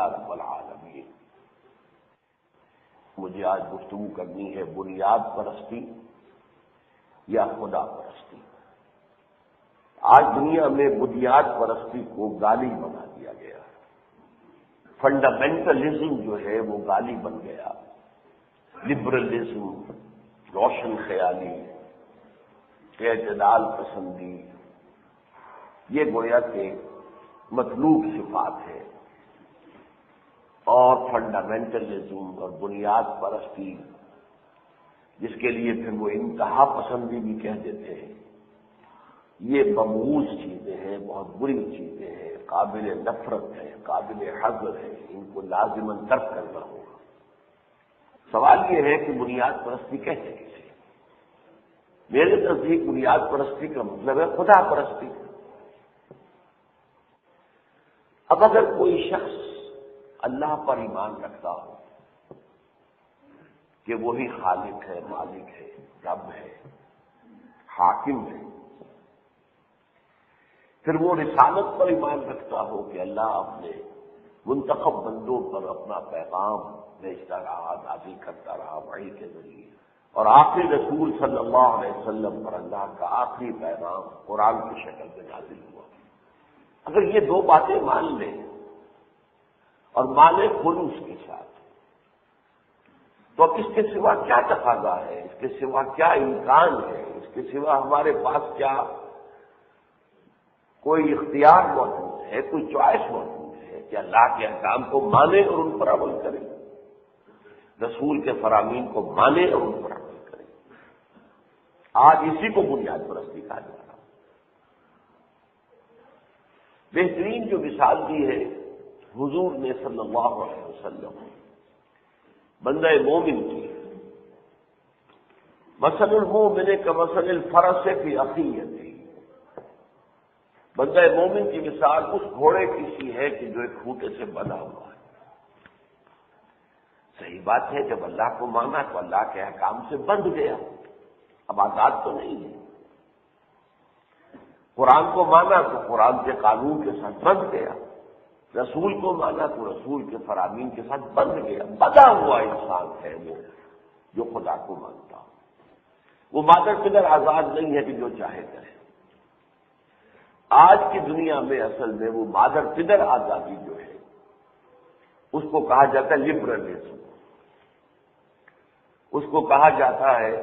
للہ رب العالمین۔ مجھے آج گفتگو کرنی ہے بنیاد پرستی یا خدا پرستی۔ آج دنیا میں بنیاد پرستی کو گالی بنا دیا گیا، فنڈامنٹلزم جو ہے وہ گالی بن گیا، لبرلزم، روشن خیالی، اعتدال پسندی، یہ گویا کہ مطلوب صفات ہے، اور فنڈامنٹلزم اور بنیاد پرستی جس کے لیے پھر وہ انتہا پسندی بھی کہہ دیتے ہیں، یہ مموز چیزیں ہیں، بہت بری چیزیں ہیں، قابل نفرت ہیں، قابل حذر ہیں، ان کو لازماً ترک کرنا ہوگا۔ سوال یہ ہے کہ بنیاد پرستی کہتے کسے؟ میرے نزدیک بنیاد پرستی کا مطلب ہے خدا پرستی۔ اب اگر کوئی شخص اللہ پر ایمان رکھتا ہو کہ وہی خالق ہے، مالک ہے، رب ہے، حاکم ہے، پھر وہ رسالت پر ایمان رکھتا ہو کہ اللہ اپنے منتخب بندوں پر اپنا پیغام بھیجتا رہا، نازل کرتا رہا وحی کے ذریعے، اور آخری رسول صلی اللہ علیہ وسلم پر اللہ کا آخری پیغام قرآن کی شکل میں نازل ہوا۔ اگر یہ دو باتیں مان لیں اور مانے خلوص کے ساتھ، تو اب اس کے سوا کیا تقاضا ہے، اس کے سوا کیا امکان ہے، اس کے سوا ہمارے پاس کیا کوئی اختیار موجود ہے، کوئی چوائس موجود ہے کہ اللہ کے احکام کو مانے اور ان پر عمل کرے، رسول کے فرامین کو مانے اور ان پر عمل کرے۔ آج اسی کو بنیاد پرستی کہا جا رہا ہے۔ بہترین جو مثال دی ہے حضور نے صلی اللہ علیہ وسلم بندہ مومن کی، مثل المومن کمثل الفرس فی اخیہ، بندہ مومن کی مثال اس گھوڑے کی سی ہے کہ جو ایک کھوٹے سے بندھا ہوا ہے۔ صحیح بات ہے، جب اللہ کو مانا تو اللہ کے احکام سے بندھ گیا، اب آزاد تو نہیں ہے۔ قرآن کو مانا تو قرآن کے قانون کے ساتھ بندھ گیا، رسول کو مانا تو رسول کے فرامین کے ساتھ بندھ گیا۔ بندھا ہوا انسان ہے وہ جو خدا کو مانتا ہو، وہ مادر پدر آزاد نہیں ہے کہ جو چاہے کرے۔ آج کی دنیا میں اصل میں وہ مادر پدر آزادی جو ہے اس کو کہا جاتا ہے لبرلزم، اس کو کہا جاتا ہے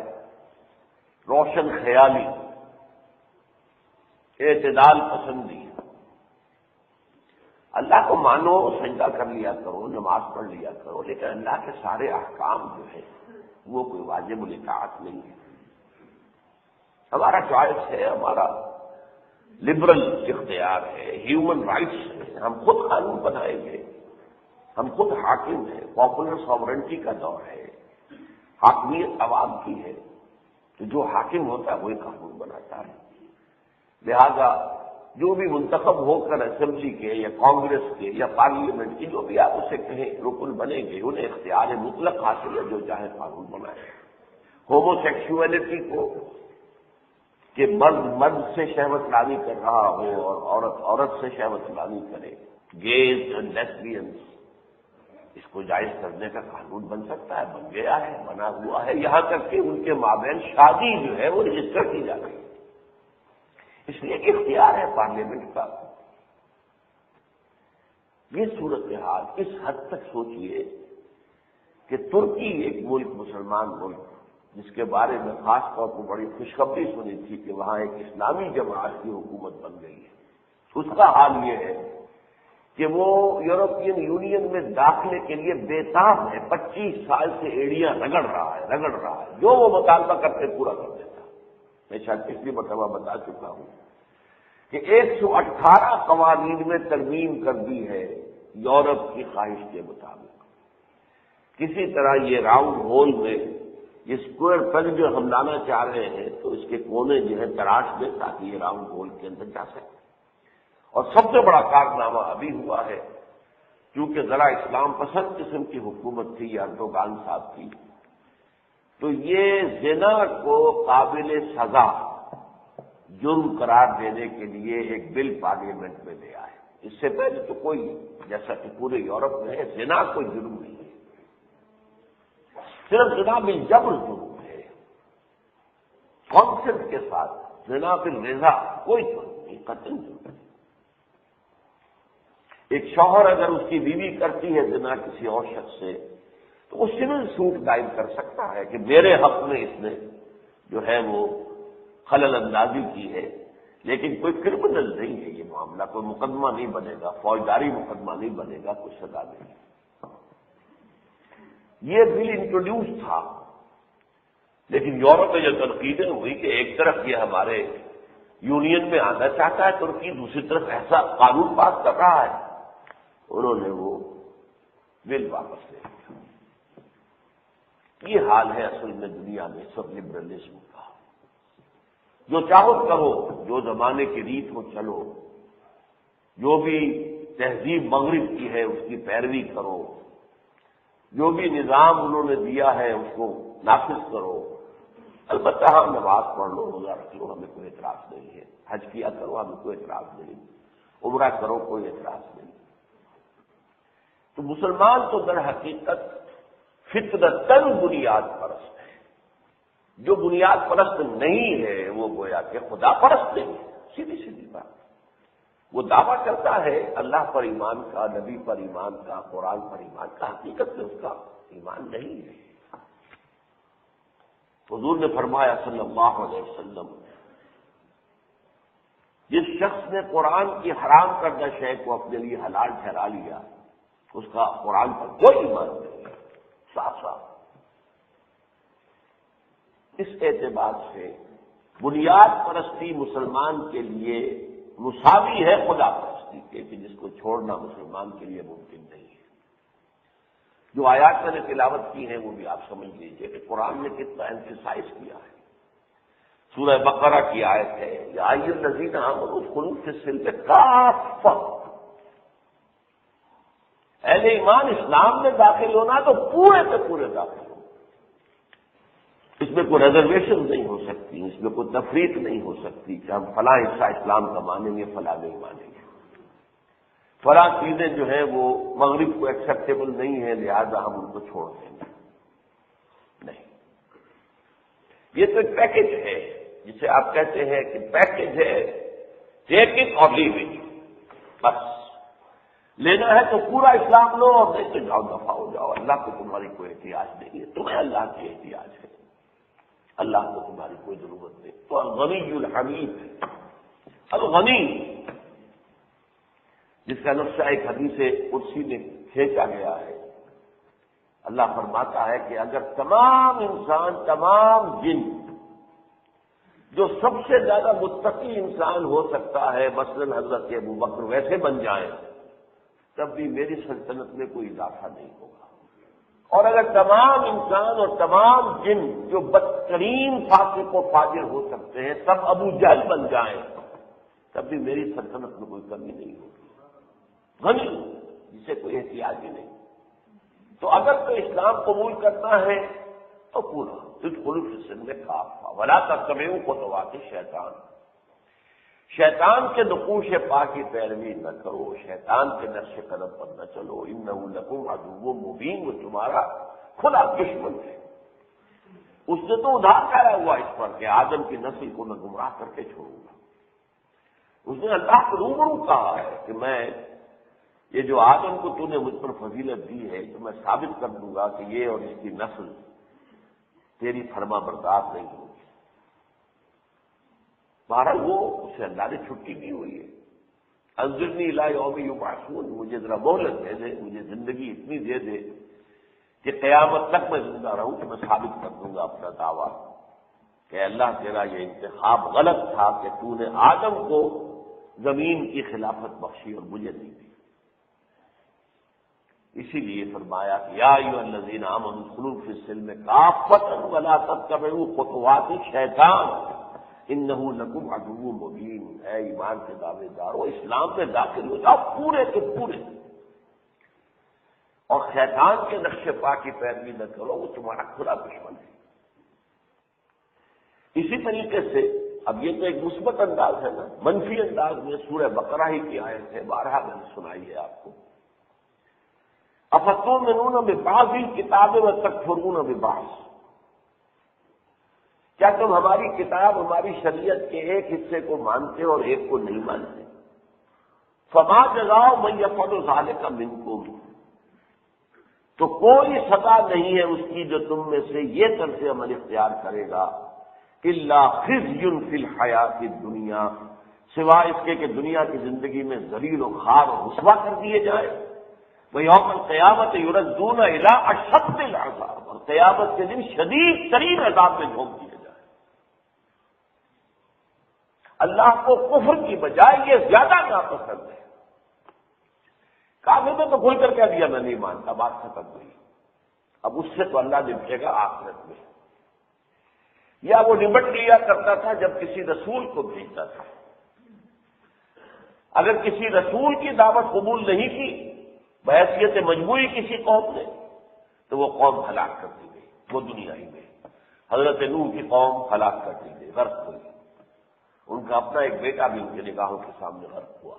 روشن خیالی، اعتدال پسندی۔ اللہ کو مانو، سجدہ کر لیا کرو، نماز پڑھ لیا کرو، لیکن اللہ کے سارے احکام جو ہے وہ کوئی واجب الاطاعت نہیں ہے۔ ہمارا چوائس ہے، ہمارا لبرل اختیار ہے، ہیومن رائٹس ہے، ہم خود قانون بنائیں گے، ہم خود حاکم ہیں، پاپولر ساورنٹی کا دور ہے، حاکمیت عوام کی ہے، تو جو حاکم ہوتا ہے وہی قانون بناتا ہے۔ لہذا جو بھی منتخب ہو کر اسمبلی کے یا کانگریس کے یا پارلیمنٹ کی جو بھی آپ اسے کہیں رکن بنیں گے، انہیں اختیار مطلق حاصل ہے، جو چاہے قانون بنائے۔ ہومو سیکشولیٹی کو کہ مرد سے شہوت رانی کر رہا ہو اور عورت سے شہوت رانی کرے، گیز اینڈ لیسبینس، اس کو جائز کرنے کا قانون بن سکتا ہے، بن گیا ہے، بنا ہوا ہے، یہاں تک کہ ان کے مابین شادی جو ہے وہ رجسٹر کی جا رہی ہے، اس لیے ایک اختیار ہے پارلیمنٹ کا۔ یہ صورتحال اس حد تک سوچئے کہ ترکی ایک ملک، مسلمان ملک، جس کے بارے میں خاص طور پر بڑی خوشخبری سنی تھی کہ وہاں ایک اسلامی جماعت کی حکومت بن گئی ہے، اس کا حال یہ ہے کہ وہ یورپین یونین میں داخلے کے لیے بےتاب ہے، 25 سال سے ایڑیاں رگڑ رہا ہے، جو وہ مطالبہ کرتے پورا کر دیتا۔ میں شاید پچھلی مرتبہ بتا چکا ہوں کہ 118 قوانین میں ترمیم کر دی ہے یورپ کی خواہش کے مطابق۔ کسی طرح یہ راؤنڈ ہول میں یہ اسکوائر پن جو ہم لانا چاہ رہے ہیں تو اس کے کونے جو ہے تراش دیں تاکہ یہ راؤنڈ ہول کے اندر جا سکے۔ اور سب سے بڑا کارنامہ ابھی ہوا ہے، کیونکہ ذرا اسلام پسند قسم کی حکومت تھی، اردوغان صاحب کی، تو یہ زنا کو قابل سزا جرم قرار دینے کے لیے ایک بل پارلیمنٹ میں لے آئے۔ اس سے پہلے تو کوئی، جیسا کہ پورے یورپ میں ہے، زنا کوئی جرم نہیں ہے، صرف زنا بالجبر جرم ہے، کانسنٹ کے ساتھ، زنا بالرضا کوئی جرم نہیں، قتل جرم ہے۔ ایک شوہر اگر اس کی بیوی کرتی ہے زنا کسی اور شخص سے، تو وہ سول سوٹ دائر کر سکتا ہے کہ میرے حق میں اس نے جو ہے وہ خلل اندازی کی ہے، لیکن کوئی کرمنل نہیں ہے یہ معاملہ، کوئی مقدمہ نہیں بنے گا، فوجداری مقدمہ نہیں بنے گا، کوئی سزا نہیں۔ یہ بل انٹروڈیوس تھا، لیکن یورپ میں جو تنقیدیں ہوئی کہ ایک طرف یہ ہمارے یونین میں آنا چاہتا ہے ترکی، دوسری طرف ایسا قانون پاس کر رہا ہے، انہوں نے وہ بل واپس لے لیا۔ یہ حال ہے اصل میں دنیا میں سب لبرلزم کا، جو چاہو کرو، جو زمانے کی ریت ہو چلو، جو بھی تہذیب مغرب کی ہے اس کی پیروی کرو، جو بھی نظام انہوں نے دیا ہے اس کو نافذ کرو۔ البتہ ہم نماز پڑھ لو، روزہ رکھ لو، ہمیں کوئی اعتراض نہیں ہے، حج کیا کرو، ہمیں کوئی اعتراض نہیں، عمرہ کرو، کوئی اعتراض نہیں۔ تو مسلمان تو در حقیقت فطرتاً بنیاد پرست ہے، جو بنیاد پرست نہیں ہے وہ گویا کہ خدا پرست نہیں ہے، سیدھی سیدھی بات۔ وہ دعویٰ کرتا ہے اللہ پر ایمان کا، نبی پر ایمان کا، قرآن پر ایمان کا، حقیقت میں اس کا ایمان نہیں ہے۔ حضور نے فرمایا صلی اللہ علیہ وسلم، جس شخص نے قرآن کی حرام کردہ شے کو اپنے لیے حلال ٹھہرا لیا، اس کا قرآن پر کوئی ایمان نہیں ہے، صاف صاف۔ اس اعتبار سے بنیاد پرستی مسلمان کے لیے مساوی ہے خدا پرستی کے، کہ جس کو چھوڑنا مسلمان کے لیے ممکن نہیں ہے۔ جو آیات میں نے تلاوت کی ہیں وہ بھی آپ سمجھ لیجئے کہ قرآن نے کتنا ایمفیسائز کیا ہے۔ سورہ بقرہ کی آیت ہے، یا ایھا الذین آمنوا ادخلوا فی السلم کافۃ، اہل ایمان اسلام میں داخل ہونا تو پورے سے پورے داخل ہو، اس میں کوئی ریزرویشن نہیں ہو سکتی، اس میں کوئی تفریق نہیں ہو سکتی کہ ہم فلاں حصہ اسلام کا مانیں گے، فلاں نہیں مانیں گے، فلاں چیزیں جو ہیں وہ مغرب کو ایکسیپٹیبل نہیں ہیں لہذا ہم ان کو چھوڑ دیں گے، نہیں۔ یہ تو ایک پیکج ہے جسے آپ کہتے ہیں کہ پیکج ہے، ٹیک اٹ اور لیو اٹ، بس لینا ہے تو پورا اسلام لو اور نہیں تو جاؤ، دفاع ہو جاؤ، اللہ کو تمہاری کوئی احتیاج نہیں ہے، تمہیں اللہ کی احتیاج ہے، اللہ کو تمہاری کوئی ضرورت نہیں۔ تو الغنی الحمید ہے، الغنی جس کا نقشہ ایک حدیث قدسی میں کھینچا گیا ہے۔ اللہ فرماتا ہے کہ اگر تمام انسان، تمام جن، جو سب سے زیادہ متقی انسان ہو سکتا ہے مثلا حضرت ابوبکر، ویسے بن جائیں تب بھی میری سلطنت میں کوئی اضافہ نہیں ہوگا، اور اگر تمام انسان اور تمام جن جو بدترین فاسق و فاجر ہو سکتے ہیں سب ابو جہل بن جائیں تب بھی میری سلطنت میں کوئی کمی نہیں ہوگی، غنی جسے کوئی احتیاج ہی نہیں۔ تو اگر تو اسلام قبول کرنا ہے تو پورا ادخلوا فی السلم کافۃ ولا تتبعوا خطوات الشیطان، شیطان کے نقوش پا کی پیروی نہ کرو، شیطان کے نقش قدم پر نہ چلو، انہ لکم عدو مبین، وہ تمہارا کھلا دشمن ہے۔ اس نے تو ادھار کرایا ہوا اس پر کہ آدم کی نسل کو میں گمراہ کر کے چھوڑوں گا۔ اس نے اللہ کے روبرو کہا ہے کہ میں یہ جو آدم کو تو نے مجھ پر فضیلت دی ہے تو میں ثابت کر دوں گا کہ یہ اور اس کی نسل تیری فرما بردار نہیں ہوگی۔ بہرحال وہ اسے اللہ نے چھٹی کی ہوئی ہے، انظرنی الی یوم یبعثون، مجھے ذرا مہلت دے دے، مجھے زندگی اتنی دے دے کہ قیامت تک میں زندہ رہوں کہ میں ثابت کر دوں گا اپنا دعویٰ کہ اللہ تیرا یہ انتخاب غلط تھا کہ تو نے آدم کو زمین کی خلافت بخشی اور مجھے نہیں دی۔ اسی لیے فرمایا کہ یا ایھا الذین آمنوا ادخلوا فی السلم کافۃ ولا تتبعوا خطوات الشیطان انہ لکم عدو مبین، اے ایمان کے دعوے دارو اسلام میں داخل ہو جاؤ پورے کے پورے، اور شیطان کے نقش پا کی پیروی نہ کرو، وہ تمہارا کھلا دشمن ہے۔ اسی طریقے سے اب یہ تو ایک مثبت انداز ہے نا، منفی انداز میں سورہ بقرہ ہی کی آیت ہے، بارہا میں نے سنائی ہے آپ کو۔ افتؤمنون ببعض الکتاب وتکفرون ببعض، کیا تم ہماری کتاب، ہماری شریعت کے ایک حصے کو مانتے اور ایک کو نہیں مانتے؟ فما جزاء من یفعل ذلک منکم، تو کوئی سزا نہیں ہے اس کی جو تم میں سے یہ طرز عمل اختیار کرے گا، الا خزی فی الحیات الدنیا، سوائے اس کے کہ دنیا کی زندگی میں ذلیل و خوار و رسوا کر دیے جائیں، ویوم القیامت یردون الی اشد العذاب، اور قیامت کے دن شدید ترین عذاب میں جھونک دیے جائیں۔ اللہ کو کفر کی بجائے یہ زیادہ ناپسند ہے۔ کافر نے تو کھل کر کہہ دیا میں نہیں مانتا، بات ختم ہوئی۔ اب اس سے تو اللہ نپٹے گا آخرت میں، یا وہ نمٹ لیا کرتا تھا جب کسی رسول کو بھیجتا تھا۔ اگر کسی رسول کی دعوت قبول نہیں کی بحیثیت مجبوری کسی قوم نے، تو وہ قوم ہلاک کر دی گئی، وہ دنیا ہی میں۔ حضرت نوح کی قوم ہلاک کر دی گئی، غرق ہوئی، ان کا اپنا ایک بیٹا بھی ان کی نگاہوں کے سامنے غرق ہوا۔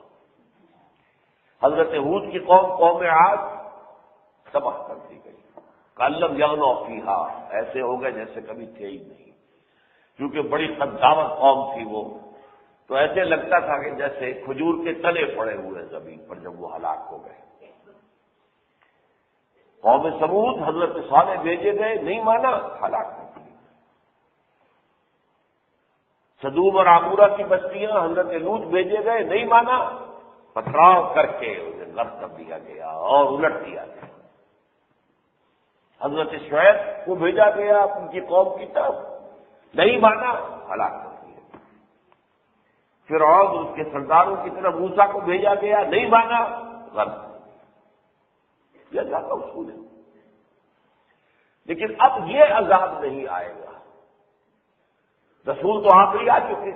حضرت ہود کی قوم عاد تباہ کر دی گئی، کأن لم یغنوا فیہا، ایسے ہو گئے جیسے کبھی تھے ہی نہیں، کیونکہ بڑی قدامت قوم تھی وہ، تو ایسے لگتا تھا کہ جیسے کھجور کے تلے پڑے ہوئے زمین پر جب وہ ہلاک ہو گئے۔ قوم سمود حضرت صالح بھیجے گئے، نہیں مانا، ہلاک کر دی۔ سدوم اور عمورہ کی بستیاں حضرت لوط بھیجے گئے، نہیں مانا، پتھراؤ کر کے انہیں غرق کر دیا گیا اور الٹ دیا گیا۔ حضرت شعیب کو بھیجا گیا ان کی قوم کی طرف، نہیں مانا، ہلاک کر دیا۔ فرعون اور اس کے سرداروں کی طرف موسیٰ کو بھیجا گیا، نہیں مانا، غرق۔ یہ اللہ کا اصول ہے۔ لیکن اب یہ عذاب نہیں آئے گا، رسول تو آخری آ چکے،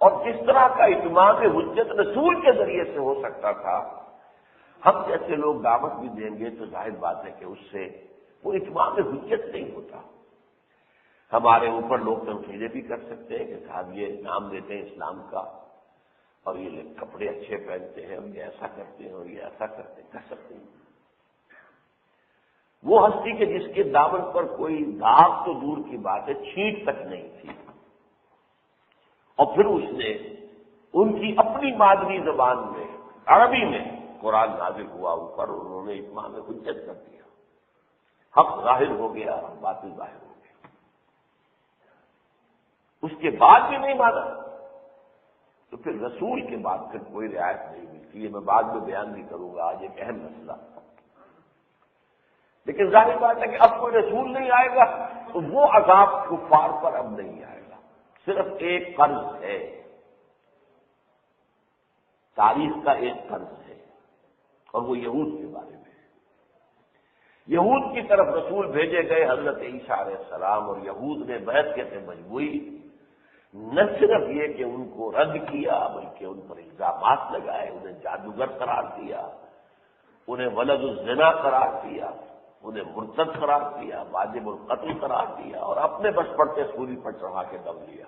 اور جس طرح کا اتمام حجت رسول کے ذریعے سے ہو سکتا تھا، ہم جیسے لوگ دعوت بھی دیں گے تو ظاہر بات ہے کہ اس سے وہ اتمام حجت نہیں ہوتا۔ ہمارے اوپر لوگ تنقیدیں بھی کر سکتے ہیں کہ صاحب یہ نام دیتے ہیں اسلام کا، اور یہ کپڑے اچھے پہنتے ہیں، اور یہ ایسا کرتے ہیں، اور یہ ایسا کرتے ہیں، کر سکتے ہیں۔ وہ ہستی کہ جس کے دامن پر کوئی داغ تو دور کی بات ہے، چھینٹ تک نہیں تھی، اور پھر اس نے ان کی اپنی مادری زبان میں، عربی میں قرآن نازل ہوا اوپر، انہوں نے اتمام حجت کر دیا، حق ظاہر ہو گیا، باطل ظاہر ہو گیا۔ اس کے بعد بھی نہیں مانا تو پھر رسول کے بعد پھر کوئی رعایت نہیں ملتی۔ یہ میں بعد میں بیان بھی کروں گا، آج ایک اہم مسئلہ۔ لیکن ظاہر بات ہے کہ اب کوئی رسول نہیں آئے گا تو وہ عذاب کفار پر اب نہیں آئے گا، صرف ایک قرض ہے، تاریخ کا ایک قرض ہے، اور وہ یہود کے بارے میں ہے۔ یہود کی طرف رسول بھیجے گئے حضرت عیسیٰ علیہ السلام، اور یہود نے بحثیت مجبوری نہ صرف یہ کہ ان کو رد کیا بلکہ ان پر الزامات لگائے، انہیں جادوگر قرار دیا، انہیں ولد الزنا قرار دیا، انہیں مرتد قرار دیا، واجب القتل قرار دیا، اور اپنے بس پڑتے سولی پر چڑھا کے دم لیا۔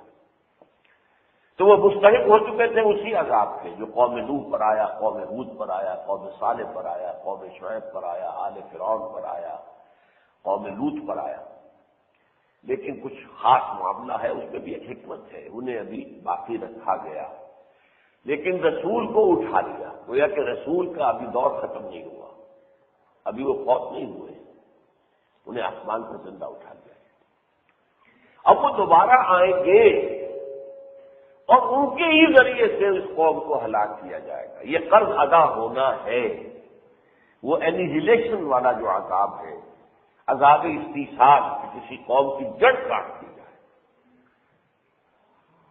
تو وہ مستحق ہو چکے تھے اسی عذاب کے جو قوم نوح پر آیا، قوم ہود پر آیا، قوم صالح پر آیا، قوم شعیب پر آیا، آل فرعون پر آیا، قوم لوط پر آیا۔ لیکن کچھ خاص معاملہ ہے، اس میں بھی ایک حکمت ہے، انہیں ابھی باقی رکھا گیا، لیکن رسول کو اٹھا لیا، گویا کہ رسول کا ابھی دور ختم نہیں ہوا، ابھی وہ فوت نہیں ہوئے، انہیں آسمان پر زندہ اٹھا لیا۔ اب وہ دوبارہ آئیں گے اور ان کے ہی ذریعے سے اس قوم کو ہلاک کیا جائے گا۔ یہ قرض ادا ہونا ہے، وہ انیہیلیشن والا جو عذاب ہے، عذاب استیصال، کسی قوم کی جڑ کاٹ دی جائے۔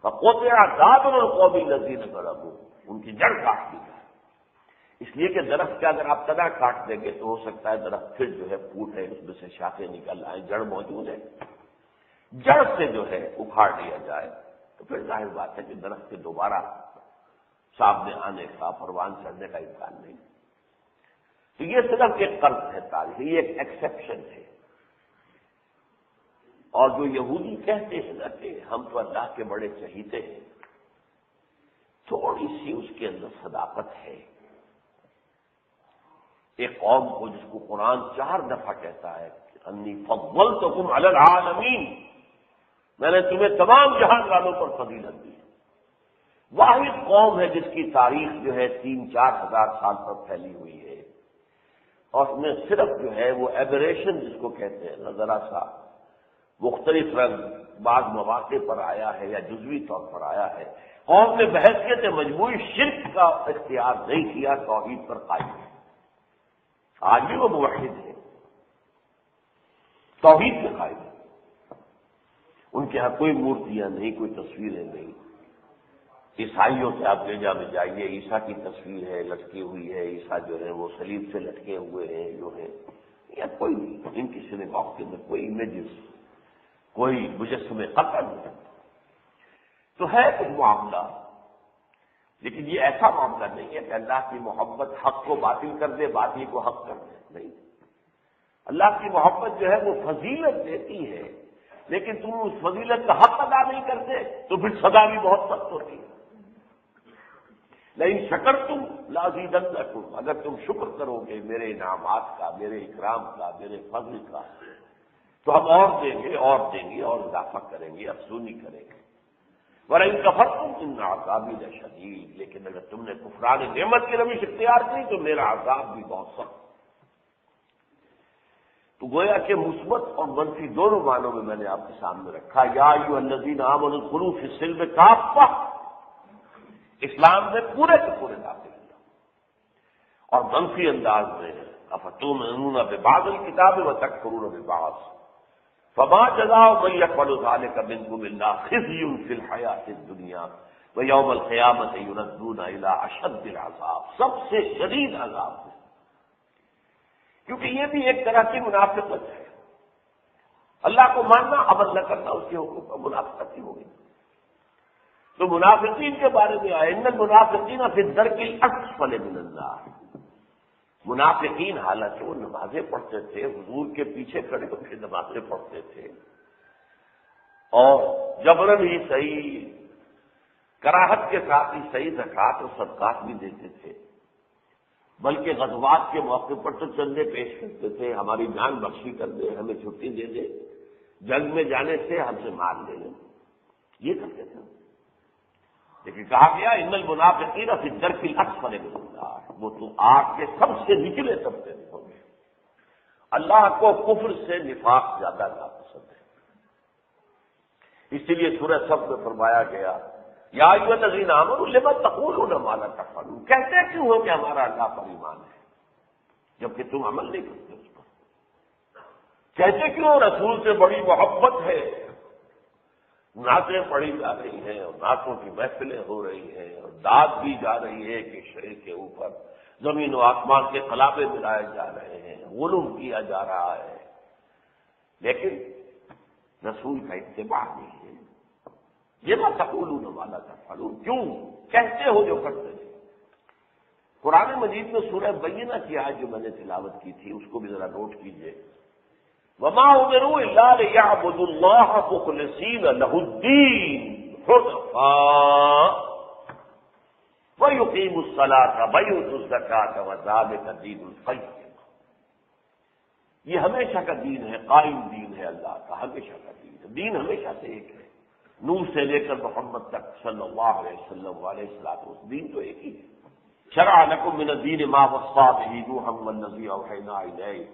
فقطع دابر القوم الذین ظلموا، ان کی جڑ کاٹ دی جائے۔ اس لیے کہ درخت کا اگر آپ تنا کاٹ دیں گے تو ہو سکتا ہے درخت پھر جو ہے پھوٹے، اس میں سے شاخیں نکل آئیں، جڑ موجود ہے، جڑ سے جو ہے اکھاڑ لیا جائے تو پھر ظاہر بات ہے کہ درخت کے دوبارہ سامنے آنے کا، پروان چڑھنے کا امکان نہیں۔ تو یہ صرف ایک قرض ہے تاریخ، یہ ایک ایکسیپشن ہے، اور جو یہودی کہتے ہیں نا کہ ہم تو اللہ کے بڑے چہیتے ہیں، تھوڑی سی اس کے اندر صداقت ہے۔ ایک قوم کو جس کو قرآن 4 دفعہ کہتا ہے کہ انی فضلتکم علی العالمین، میں نے تمہیں تمام جہان والوں پر فضیلت دی، واحد قوم ہے جس کی تاریخ جو ہے 3-4 ہزار سال پر پھیلی ہوئی ہے، اور اس میں صرف جو ہے وہ ایبریشن جس کو کہتے ہیں ذرا سا مختلف رنگ بعض مواقع پر آیا ہے یا جزوی طور پر آیا ہے، قوم نے بحیثیت مجموعی شرک کا اختیار نہیں کیا، توحید پر قائم ہے۔ آج بھی وہ موحد ہے، توحید پہ قائم ہے، ان کے ہاں کوئی مورتیاں نہیں، کوئی تصویریں نہیں۔ عیسائیوں سے آپ گرجا میں جائیے، عیسیٰ کی تصویر ہے لٹکی ہوئی ہے، عیسیٰ جو ہے وہ صلیب سے لٹکے ہوئے ہیں جو ہے، یا کوئی نہیں، ان کی سنیگاگ کے اندر کوئی امیجز، کوئی مجسمے قطع نہیں۔ تو ہے کچھ معاملہ، لیکن یہ ایسا معاملہ نہیں ہے کہ اللہ کی محبت حق کو باطل کر دے، باطل کو حق کر دے، نہیں۔ اللہ کی محبت جو ہے وہ فضیلت دیتی ہے، لیکن تم اس فضیلت کا حق ادا نہیں کرتے تو پھر سزا بھی بہت سخت ہوتی ہے۔ لیکن شکرتم لازیدنکم، اگر تم شکر کرو گے میرے انعامات کا، میرے اکرام کا، میرے فضل کا، تو ہم اور دیں گے اور دیں گے اور اضافہ کریں گے، افزونی کریں گے۔ وَلَئِن كَفَرْتُمْ إِنَّ عَذَابِي لَشَدِيدٌ، لیکن اگر تم نے کفران نعمت کی روش اختیار کی تو میرا عذاب بھی بہت سخت۔ تو گویا کہ مثبت اور منفی دونوں معنوں میں نے آپ کے سامنے رکھا۔ یا ایھا الذین آمنوا ادخلوا فی السلم کافہ، اسلام میں پورے کے پورے داخل کیا، اور منفی انداز میں افتؤمنون ببعض الکتاب وتکفرون ببعض، فما جزاء من يفعل ذلك منكم الا خزي في الحیاۃ الدنیا ویوم القیامۃ یردون الی اشد العذاب، سب سے شدید عذاب ہے، کیونکہ یہ بھی ایک طرح کی منافقت ہے۔ اللہ کو ماننا، عمل نہ کرنا اس کے حکم پر منافقت ہی ہوگی۔ تو منافقین کے بارے میں آئے ان المنافقین فی الدرک الاسفل من النار، منافقین حالانکہ وہ نمازیں پڑھتے تھے، حضور کے پیچھے کھڑے ہو کے نمازیں پڑھتے تھے، اور جبرن ہی صحیح، کراہت کے ساتھ ہی صحیح زکوٰۃ اور صدقات بھی دیتے تھے، بلکہ غزوات کے موقع پر تو چندے پیش کرتے تھے، ہماری جان بخشی کر دے، ہمیں چھٹی دے دے، جنگ میں جانے سے ہم سے مار لے لیں، یہ کرتے تھے۔ لیکن کہا گیا ان المنافقین فی الدرک الاسفل من النار، وہ تو آگ کے سب سے نچلے طبقے میں ہوں گے۔ اللہ کو کفر سے نفاق زیادہ ناپسند ہے، اسی لیے سورہ صف میں فرمایا گیا یا ایھا الذین آمنوا لم تقولون ما لا تفعلون، کہتے کیوں ہو کہ ہمارا اللہ پر ایمان ہے جبکہ تم عمل نہیں کرتے اس پر؟ کہتے کیوں رسول سے بڑی محبت ہے، نعتیں پڑھی جا رہی ہیں اور نعتوں کی محفلیں ہو رہی ہیں اور داد دی جا رہی ہے کہ شہر کے اوپر زمین و آسمان کے خلابے ملائے جا رہے ہیں، غلو کیا جا رہا ہے، لیکن رسول کا اتباع نہیں ہے۔ یہ ما تقولون ما لا تفعلون، کیوں کہتے ہو جو کرتے تھے۔ قرآن مجید میں سورہ بینہ کی آیت جو میں نے تلاوت کی تھی اس کو بھی ذرا نوٹ کیجئے۔ وَمَا أُمِرُوا إِلَّا لِيَعْبُدُوا اللَّهَ مُخْلِصِينَ لَهُ الدِّينَ حُنَفَاءَ وَيُقِيمُوا الصَّلَاةَ وَيُؤْتُوا الزَّكَاةَ وَذَلِكَ دِينُ الْقَيِّمَةِ، یہ ہمیشہ کا دین ہے، قائم دین ہے اللہ کا، ہمیشہ کا دین ہے، دین ہمیشہ سے ایک ہے، نوح سے لے کر محمد تک صلی اللہ علیہ وسلم علیہ الصلوۃ، دین تو ایک ہی ہے۔ شرع لکم من الدین ما وصى به نوحا والذی اوحینا الیک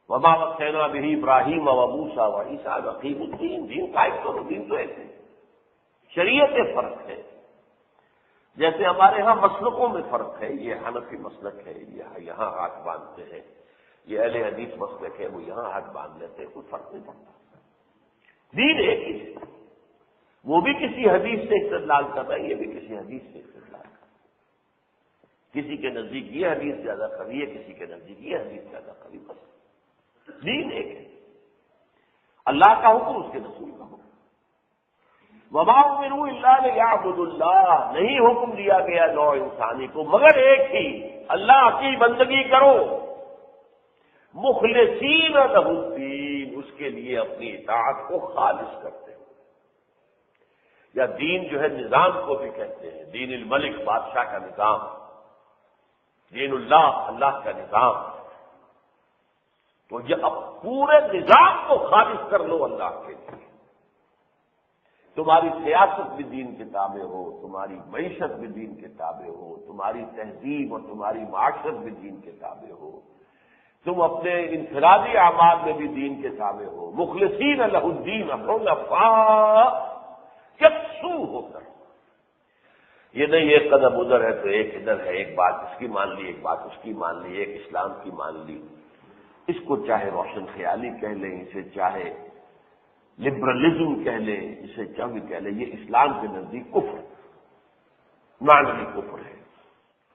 وما وصینا به ابراہیم وموسیٰ وعیسیٰ ان اقیموا الدین، دین قائم کرو، دین تو ایک ہے، شریعت فرق ہے۔ جیسے ہمارے ہاں مسلکوں میں فرق ہے، یہ حنفی مسلک ہے، یہ یہاں ہاتھ باندھتے ہیں، یہ اہل حدیث مسلک ہے، وہ یہاں ہاتھ باندھ لیتے ہیں، کوئی فرق نہیں پڑتا، دین ایک ہی ہے۔ وہ بھی کسی حدیث سے استدلال کر رہا ہے، یہ بھی کسی حدیث سے استدلال کر رہا ہے، کسی کے نزدیک یہ حدیث زیادہ قوی ہے، کسی کے نزدیک یہ حدیث زیادہ قوی، بس دین ایک ہے، اللہ کا حکم، اس کے رسول کا حکم۔ وما امروا الا ليعبدوا اللہ، نہیں حکم دیا گیا نوع انسانی کو مگر ایک ہی، اللہ کی بندگی کرو، مخلصین لہ الدین، اس کے لیے اپنی اطاعت کو خالص کرتے ہیں۔ یا دین جو ہے نظام کو بھی کہتے ہیں، دین الملک، بادشاہ کا نظام، دین اللہ، اللہ کا نظام۔ تو یہ اب پورے نظام کو خالص کر لو اللہ کے لیے۔ تمہاری سیاست بھی دین کے تابع ہو، تمہاری معیشت بھی دین کے تابع ہو، تمہاری تہذیب اور تمہاری معاشرت بھی دین کے تابع ہو، تم اپنے انفرادی اعمال میں بھی دین کے تابع ہو۔ مخلصین لہ الدین حنفاء، یکسو ہو کر۔ یہ نہیں ایک قدم ادھر ہے تو ایک ادھر ہے، ایک بات اس کی مان لی، ایک بات اس کی مان لی، ایک اسلام کی مان لی۔ اس کو چاہے روشن خیالی کہہ لیں، اسے چاہے لبرلزم کہہ لیں، اسے چاہے بھی کہہ لیں، یہ اسلام کے نزدیک کفر، معنوی کفر ہے۔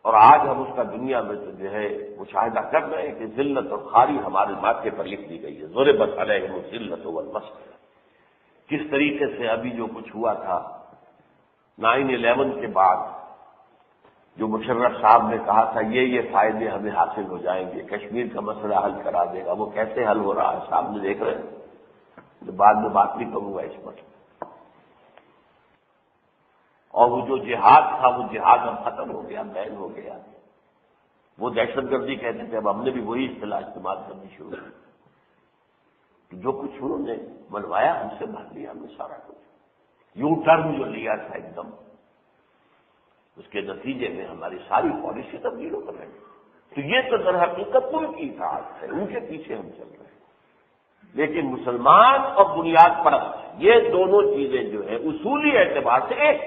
اور آج ہم اس کا دنیا میں تو جو ہے مشاہدہ کر رہے ہیں کہ ذلت اور خواری ہمارے ماتھے پر لکھ دی گئی ہے۔ ضربت علیہم الذلۃ والمسکنہ۔ کس طریقے سے ابھی جو کچھ ہوا تھا 9/11 کے بعد، جو مشرف صاحب نے کہا تھا یہ فائدے ہمیں حاصل ہو جائیں گے، کشمیر کا مسئلہ حل کرا دے گا، وہ کیسے حل ہو رہا ہے سامنے دیکھ رہے ہیں۔ بعد میں بات بھی کروں گا اس پر۔ اور وہ جو جہاد تھا وہ جہاد اب ختم ہو گیا، بین ہو گیا۔ وہ دہشت گردی کہتے تھے، اب ہم نے بھی وہی اصطلاح استعمال کرنی شروع کی۔ جو کچھ انہوں نے بنوایا ہم سے بھر لیا ہم نے سارا کچھ، یوں ٹرن جو لیا تھا ایک دم، اس کے نتیجے میں ہماری ساری پالیسی تبدیل ہو کر رہی۔ تو یہ تو در حقیقت ان کی اطاعت ہے، ان کے پیچھے ہم چل رہے ہیں۔ لیکن مسلمان اور بنیاد پرست، یہ دونوں چیزیں جو ہے اصولی اعتبار سے ایک۔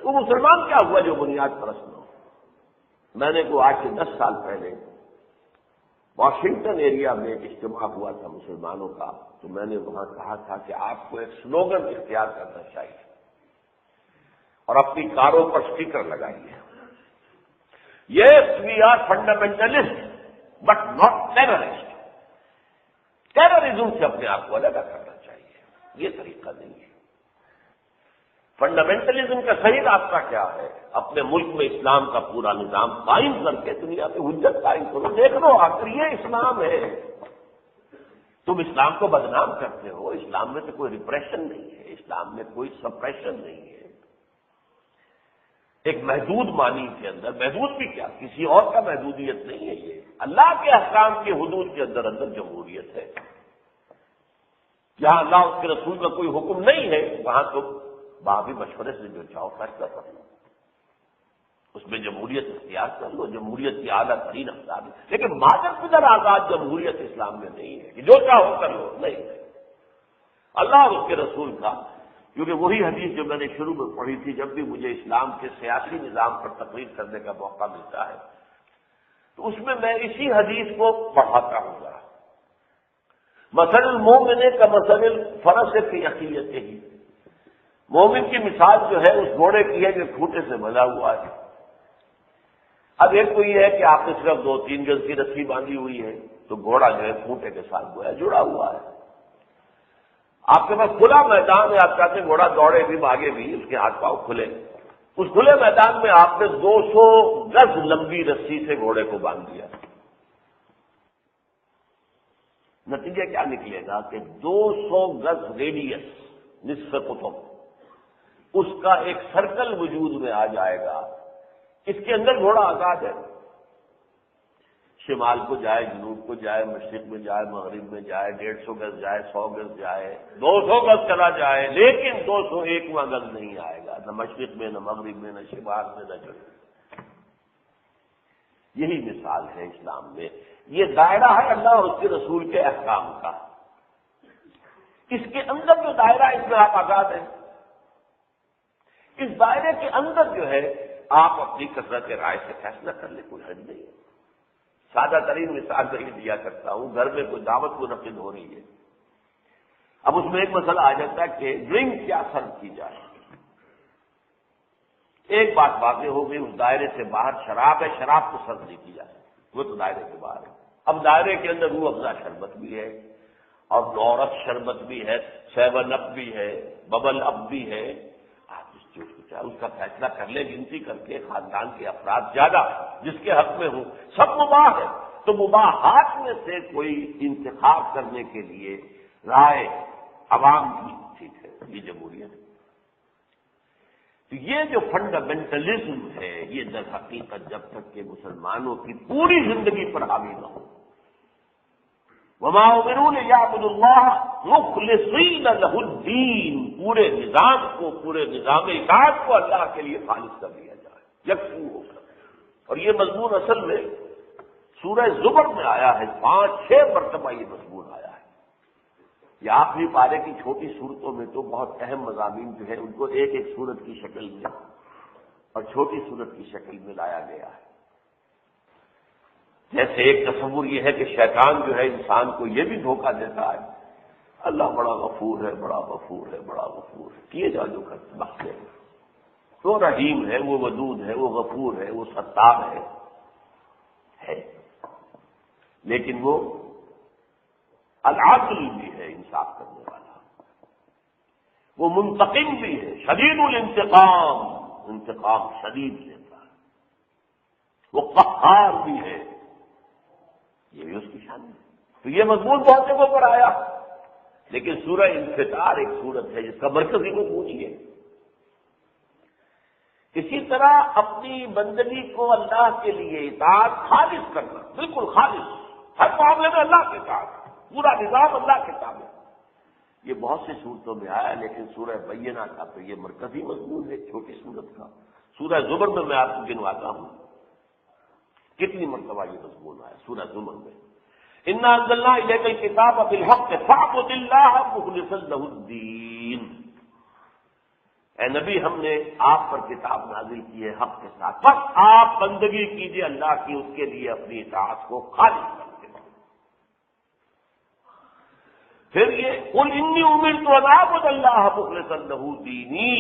وہ مسلمان کیا ہوا جو بنیاد پرست نہ ہو؟ میں نے کو آج سے 10 سال پہلے واشنگٹن ایریا میں ایک اجتماع ہوا تھا مسلمانوں کا، تو میں نے وہاں کہا تھا کہ آپ کو ایک سلوگن اختیار کرنا چاہیے اور اپنی کاروں پر اسٹیکر لگائیے، yes we are fundamentalist but not terrorist. Terrorism سے اپنے آپ کو الگ کرنا چاہیے، یہ طریقہ نہیں ہے۔ فنڈامنٹلزم کا صحیح راستہ کیا ہے؟ اپنے ملک میں اسلام کا پورا نظام قائم کر کے دنیا میں حجت قائم کرو، دیکھ لو آخر یہ اسلام ہے۔ تم اسلام کو بدنام کرتے ہو، اسلام میں تو کوئی ریپریشن نہیں ہے، اسلام میں کوئی سپریشن نہیں ہے۔ ایک محدود معنی کے اندر، محدود بھی کیا، کسی اور کا محدودیت نہیں ہے، یہ اللہ کے احکام کی حدود کے اندر جمہوریت ہے۔ جہاں اللہ اس کے رسول کا کوئی حکم نہیں ہے وہاں تو باہمی مشورے سے جو چاہو فیصلہ کر لو، اس میں جمہوریت اختیار کر لو، جمہوریت کی اعلیٰ ترین افطار ہے۔ لیکن مادر پدر آزاد جمہوریت اسلام میں نہیں ہے کہ جو چاہو کر لو، نہیں۔ اللہ اور اس کے رسول کا، کیونکہ وہی حدیث جو میں نے شروع میں پڑھی تھی، جب بھی مجھے اسلام کے سیاسی نظام پر تقریر کرنے کا موقع ملتا ہے تو اس میں اسی حدیث کو پڑھاتا ہوں گا۔ مثل المومن کمثل الفرس فی عقیلتہ، مومن کی مثال جو ہے اس گھوڑے کی ہے جو کھوٹے سے بنا ہوا ہے۔ اب ایک تو یہ ہے کہ آپ نے صرف 2-3 گز کی رسی باندھی ہوئی ہے تو گھوڑا جو ہے کھوٹے کے ساتھ گویا جڑا ہوا ہے۔ آپ کے پاس کھلا میدان ہے، آپ چاہتے ہیں گھوڑا دوڑے بھی بھاگے بھی، اس کے ہاتھ پاؤں کھلے، اس کھلے میدان میں آپ نے 200 گز لمبی رسی سے گھوڑے کو باندھ دیا، نتیجہ کیا نکلے گا کہ 200 گز ریڈیس نصف قطب، اس کا ایک سرکل وجود میں آ جائے گا۔ اس کے اندر گھوڑا آزاد ہے، شمال کو جائے، جنوب کو جائے، مشرق میں جائے، مغرب میں جائے، 150 گز جائے، 100 گز جائے، 200 گز چلا جائے، لیکن 201واں گز نہیں آئے گا، نہ مشرق میں، نہ مغرب میں، نہ شمال میں، نہ جنوب۔ یہی مثال ہے اسلام میں۔ یہ دائرہ ہے اللہ اور اس کے رسول کے احکام کا، اس کے اندر جو دائرہ، اس میں آپ آزاد ہیں۔ اس دائرے کے اندر جو ہے آپ اپنی کثرت رائے سے فیصلہ کر لیں، کوئی حرج نہیں ہے۔ سادہ ترین مثال میں یہ دیا کرتا ہوں، گھر میں کوئی دعوت منعقد ہو رہی ہے، اب اس میں ایک مسئلہ آ جاتا ہے کہ ڈرنک کیا سرو کی جائے۔ ایک بات واضح ہو گئی، اس دائرے سے باہر شراب ہے، شراب کو سرو نہیں کی جائے، وہ تو دائرے کے باہر ہے۔ اب دائرے کے اندر روح افزا شربت بھی ہے اور نورس شربت بھی ہے، 7 اپ بھی ہے، ببل اپ بھی ہے، آپ اس چیز کو چاہے اس کا فیصلہ کر لیں، گنتی کر کے خاندان کے افراد زیادہ جس کے حق میں ہوں، سب مباح ہے۔ تو مباحات میں سے کوئی انتخاب کرنے کے لیے رائے عوام کی ٹھیک ہے، یہ جمہوریت ہے۔ تو یہ جو فنڈامنٹلزم ہے یہ در حقیقت جب تک کہ مسلمانوں کی پوری زندگی پر حاوی نہ ہو، وما امروا لیعبدوا اللہ مخلصین لہ الدین، پورے نظام کو، پورے نظام اطاعت کو اللہ کے لیے خالص کر دیا جائے، یکسو ہو کر۔ اور یہ مضمون اصل میں سورہ زمر میں آیا ہے، 5-6 مرتبہ یہ مضمون آیا ہے۔ یہ آخری پارے کی چھوٹی صورتوں میں تو بہت اہم مضامین جو ہے ان کو ایک ایک صورت کی شکل میں اور چھوٹی صورت کی شکل میں لایا گیا ہے۔ جیسے ایک تصور یہ ہے کہ شیطان جو ہے انسان کو یہ بھی دھوکہ دیتا ہے، اللہ بڑا غفور ہے، بڑا غفور ہے، بڑا غفور ہے، کیے جا جو کرتے بخشے، وہ رحیم ہے، وہ ودود ہے، وہ غفور ہے، وہ ستار ہے، لیکن وہ العادل بھی ہے، انصاف کرنے والا، وہ منتقم بھی ہے، شدید الانتقام، انتقام شدید لیتا ہے، وہ قہار بھی ہے، یہ بھی اس کی شان ہے۔ تو یہ مضمون بہت جگہوں پر آیا، لیکن سورہ انفطار ایک سورت ہے جس کا مرکزی مضمون ہی ہے۔ اسی طرح اپنی بندگی کو اللہ کے لیے اطاعت خالص کرنا، بالکل خالص، ہر معاملے میں اللہ کے ساتھ، پورا نظام اللہ کے تابع، یہ بہت سی صورتوں میں آیا، لیکن سورہ بینہ کا تو یہ مرکزی مضمون ہے چھوٹی صورت کا۔ سورہ زمر میں آپ کو گنواتا ہوں کتنی مرتبہ یہ مضمون آیا سورہ زمر میں، انا انزلنا الیک الکتاب بالحق فاعبد اللہ مخلصا لہ الدین، اے نبی ہم نے آپ پر کتاب نازل کی ہے حق کے ساتھ، بس آپ بندگی کیجیے اللہ کی، اس کے لیے اپنی اطاعت کو خالص کرتے ہیں۔ پھر یہ قل انی امرت ان اعبد اللہ مخلصا لہ دینی،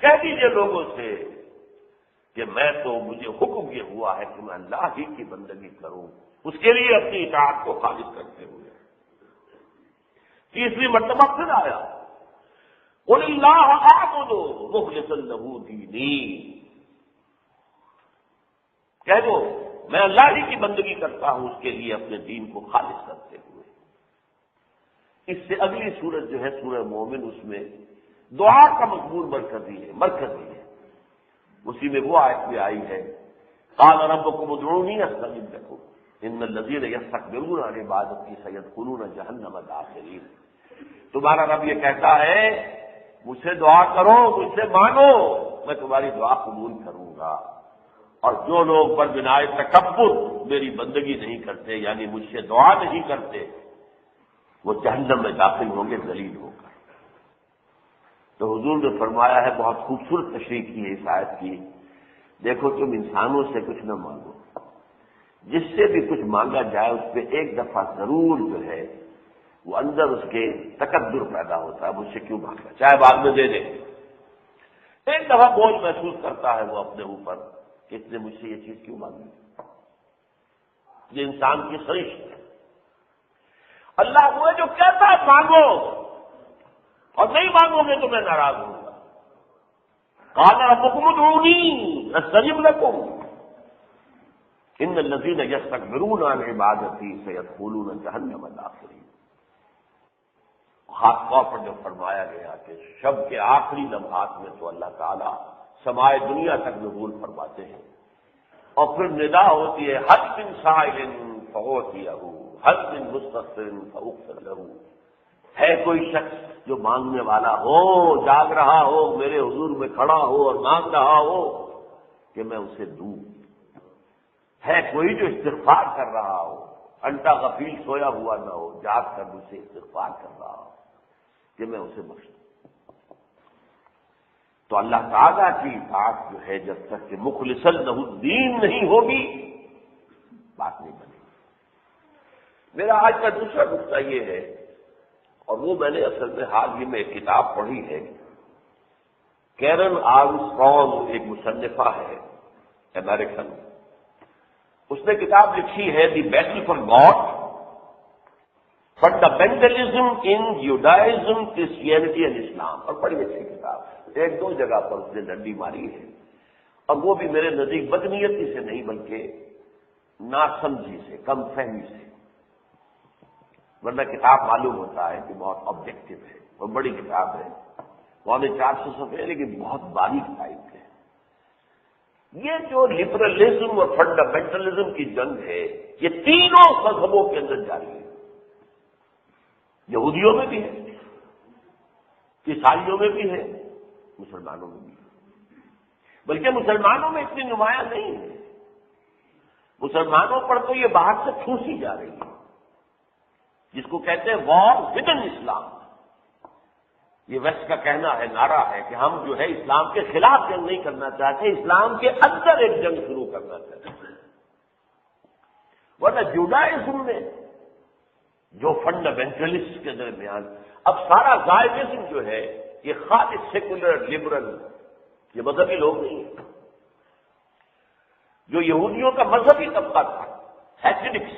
کہہ دیجیے لوگوں سے کہ مجھے حکم یہ ہوا ہے کہ میں اللہ ہی کی بندگی کروں، اس کے لیے اپنی اطاعت کو خالص کرتے ہوئے۔ تیسری مرتبہ پھر آیا قل اللہ اعبد مخلصا لہ دینی، کہہ دو میں اللہ ہی کی بندگی کرتا ہوں اس کے لیے اپنے دین کو خالص کرتے ہوئے۔ اس سے اگلی سورت جو ہے سورہ مومن، اس میں دعا کا مضمون مرکزی ہے، اسی میں وہ آیت بھی آئی ہے قال ربکم ادعونی استجب لکم ان الذین یستکبرون عن عبادتی سیدخلون جہنم داخرین، تمہارا رب یہ کہتا ہے مجھ سے دعا کرو، مجھ سے مانو، میں تمہاری دعا قبول کروں گا، اور جو لوگ پر بناء تکبر میری بندگی نہیں کرتے، یعنی مجھ سے دعا نہیں کرتے، وہ جہنم میں داخل ہوں گے ذلیل ہو کر۔ تو حضور نے فرمایا ہے، بہت خوبصورت تشریح کی ہے اس آیت کی، دیکھو تم انسانوں سے کچھ نہ مانگو، جس سے بھی کچھ مانگا جائے اس پہ ایک دفعہ ضرور جو ہے وہ اندر اس کے تکبر پیدا ہوتا ہے، مجھ سے کیوں مانگا، چاہے بعد میں دے دے، ایک دفعہ بوجھ محسوس کرتا ہے وہ اپنے اوپر کہ اس نے مجھ سے یہ چیز کیوں مانگی۔ یہ انسان کی خواہش ہے۔ اللہ وہ ہے جو کہتا ہے مانگو، اور نہیں مانگو گے تو میں ناراض ہوں گا۔ قال ربکم ادعونی استجب لکم ان الذین یستکبرون عن عبادتی سیدخلون جہنم داخرین۔ خاص طور پر جو فرمایا گیا کہ شب کے آخری لمحات میں تو اللہ تعالیٰ سمائے دنیا تک نزول فرماتے ہیں، اور پھر ندا ہوتی ہے حل من سائل فأعطیہ، حل من مستغفر فأغفر لہ، ہے کوئی شخص جو مانگنے والا ہو، جاگ رہا ہو، میرے حضور میں کھڑا ہو اور مانگ رہا ہو کہ میں اسے دوں، ہے کوئی جو استغفار کر رہا ہو، انٹا غفیل سویا ہوا نہ ہو، جاگ کر مجھ سے استغفار کر رہا ہو کہ میں اسے بخش دوں۔ تو اللہ تعالیٰ کی اطاعت جو ہے جب تک کہ مخلصا لہ الدین نہیں ہوگی بات نہیں بنے گی۔ میرا آج کا دوسرا نقطہ یہ ہے، اور وہ میں نے اصل میں حال ہی میں ایک کتاب پڑھی ہے، کیرن آرمسٹرانگ ایک مصنفہ ہے امریکن، اس نے کتاب لکھی ہے the battle for God, fundamentalism in Judaism Christianity and Islam, اور بڑی اچھی کتاب ہے، ایک دو جگہ پر اس نے ڈنڈی ماری ہے، اور وہ بھی میرے نزدیک بدنیتی سے نہیں بلکہ ناسمجھی سے، کم فہمی سے، ورنہ کتاب معلوم ہوتا ہے کہ بہت آبجیکٹو ہے، وہ بڑی کتاب ہے، 450 صفحے، لیکن بہت باریک ٹائپ ہے۔ یہ جو لبرلزم اور فنڈامنٹلزم کی جنگ ہے، یہ تینوں مذہبوں کے اندر جاری ہے، یہودیوں میں بھی ہے، عیسائیوں میں بھی ہے، مسلمانوں میں بھی ہے، بلکہ مسلمانوں میں اتنی نمایاں نہیں ہے۔ مسلمانوں پر تو یہ باہر سے ٹھوسی جا رہی ہے، جس کو کہتے ہیں وار ود ان اسلام۔ یہ ویسٹ کا کہنا ہے، نعرہ ہے کہ ہم جو ہے اسلام کے خلاف جنگ نہیں کرنا چاہتے، اسلام کے اندر ایک جنگ شروع کرنا چاہتے ہیں۔ ورنہ جوڈائزم میں جو فنڈامنٹلسٹ کے درمیان اب سارا زائدزم جو ہے، یہ خالص سیکولر لبرل، یہ مذہبی لوگ نہیں ہیں۔ جو یہودیوں کا مذہبی طبقہ تھا، ہیسیڈکس،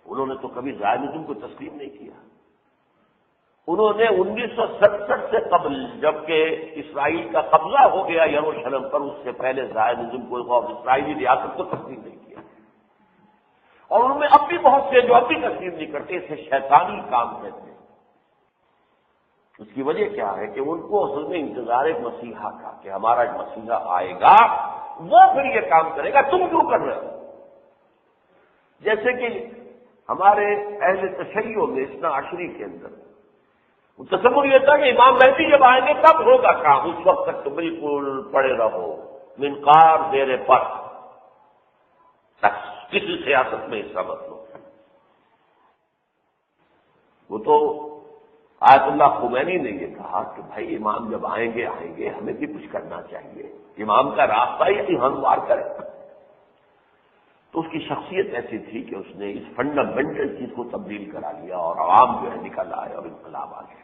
انہوں نے تو کبھی زائدزم کو تسلیم نہیں کیا۔ انہوں نے 1967 سے قبل، جبکہ اسرائیل کا قبضہ ہو گیا یروشلم پر، اس سے پہلے زائدزم کو اور اسرائیلی ریاست کو تسلیم نہیں کیا، اور ان میں اب بھی بہت سے جو اب بھی تسلیم نہیں کرتے، اسے شیطانی کام کہتے ہیں۔ اس کی وجہ کیا ہے کہ ان کو اصل میں انتظار ایک مسیحا کا، کہ ہمارا ایک مسیحا آئے گا، وہ پھر یہ کام کرے گا، تم کیوں کر رہے ہو؟ جیسے کہ ہمارے اہل تشیع میں اثنا عشری کے اندر تصور یہ تھا کہ امام مہدی جب آئیں گے تب ہوگا کام، اس وقت تک تو بالکل پڑے رہو، منقار زیر پر، کسی سیاست میں حصہ مت لو۔ وہ تو آیت اللہ خمینی نے یہ کہا کہ بھائی امام جب آئیں گے ہمیں بھی کچھ کرنا چاہیے، امام کا راستہ ہی ہموار کرے۔ تو اس کی شخصیت ایسی تھی کہ اس نے اس فنڈامنٹل چیز کو تبدیل کرا لیا، اور عوام جو ہے نکل آئے اور انقلاب آ گیا۔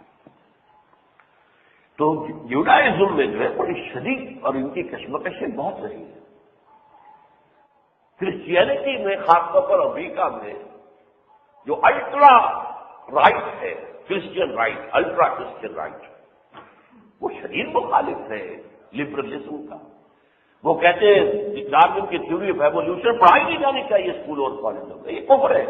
تو جوڈائزم میں جو ہے بڑی شدید اور ان کی کشمکشیں بہت رہی ہیں۔ کرسچینٹی میں خاص طور پر امریکہ میں جو الٹرا رائٹ ہے، Christian right, ultra Christian right, وہ شدید مخالف ہے لبرلزم کا۔ وہ کہتے ہیں ڈارون کی تھیوری آف ایوولوشن پڑھائی نہیں جانی چاہیے اسکول اور کالجوں میں، یہ کفر ہے۔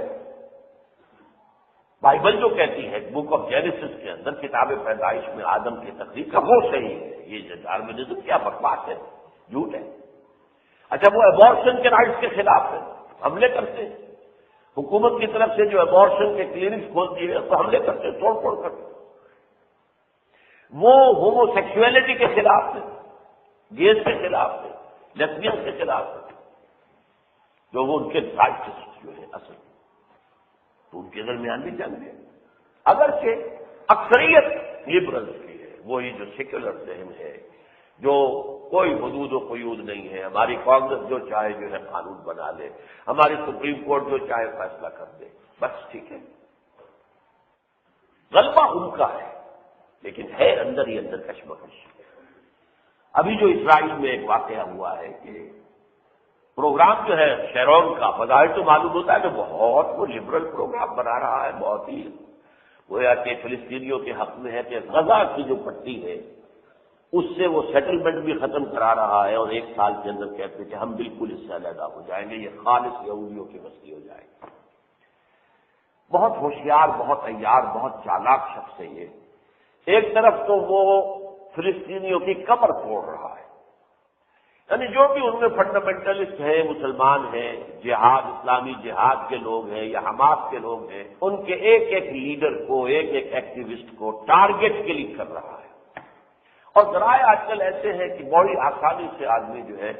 بائبل جو کہتی ہے بک آف جینیسس کے اندر، کتاب پیدائش میں آدم کی تخلیق کا، وہ صحیح ہے۔ یہ جو ڈارونزم کیا بکواس ہے، جھوٹ ہے۔ اچھا، وہ ایبارشن کے رائٹس کے خلاف ہے، حملے کرتے ہیں، حکومت کی طرف سے جو ایبارشن کے کلینکس کھول دیے گئے تو حملے کرتے ہیں، توڑ پھوڑ کرتے ہیں۔ وہ ہومو سیکسولیٹی کے خلاف ہے، گیز کے خلاف ہے، لیسبین کے خلاف ہے، جو وہ ان کے رائٹس جو ہے اصل، تو ان کے درمیان بھی جنگ ہے۔ اگرچہ اکثریت لبرلز کی ہے، وہی جو سیکولر ذہن ہے، جو کوئی حدود و قیود نہیں ہے، ہماری کانگریس جو چاہے جو ہے قانون بنا لے، ہماری سپریم کورٹ جو چاہے فیصلہ کر دے، بس ٹھیک ہے۔ غلبہ ان کا ہے، لیکن ہے اندر ہی اندر کشمکش۔ ابھی جو اسرائیل میں ایک واقعہ ہوا ہے کہ پروگرام جو ہے شیرون کا، بظاہر تو معلوم ہوتا ہے کہ بہت وہ لبرل پروگرام بنا رہا ہے، بہت ہی وہ یا کہ فلسطینیوں کے حق میں ہے کہ غزہ کی جو پٹی ہے اس سے وہ سیٹلمنٹ بھی ختم کرا رہا ہے، اور 1 سال کے اندر کہتے ہیں کہ ہم بالکل اس سے علیحدہ ہو جائیں گے، یہ خالص یہودیوں کی بستی ہو جائے گی۔ بہت ہوشیار، بہت عیار، بہت چالاک شخص ہے یہ۔ ایک طرف تو وہ فلسطینیوں کی کمر توڑ رہا ہے، یعنی جو بھی ان میں فنڈامنٹلسٹ ہیں، مسلمان ہیں، جہاد، اسلامی جہاد کے لوگ ہیں یا حماس کے لوگ ہیں، ان کے ایک ایک لیڈر کو، ایک ایک ایکٹیوسٹ کو ٹارگٹ کلک کر رہا ہے۔ اور ذرائع آج کل ایسے ہیں کہ بڑی آسانی سے آدمی جو ہے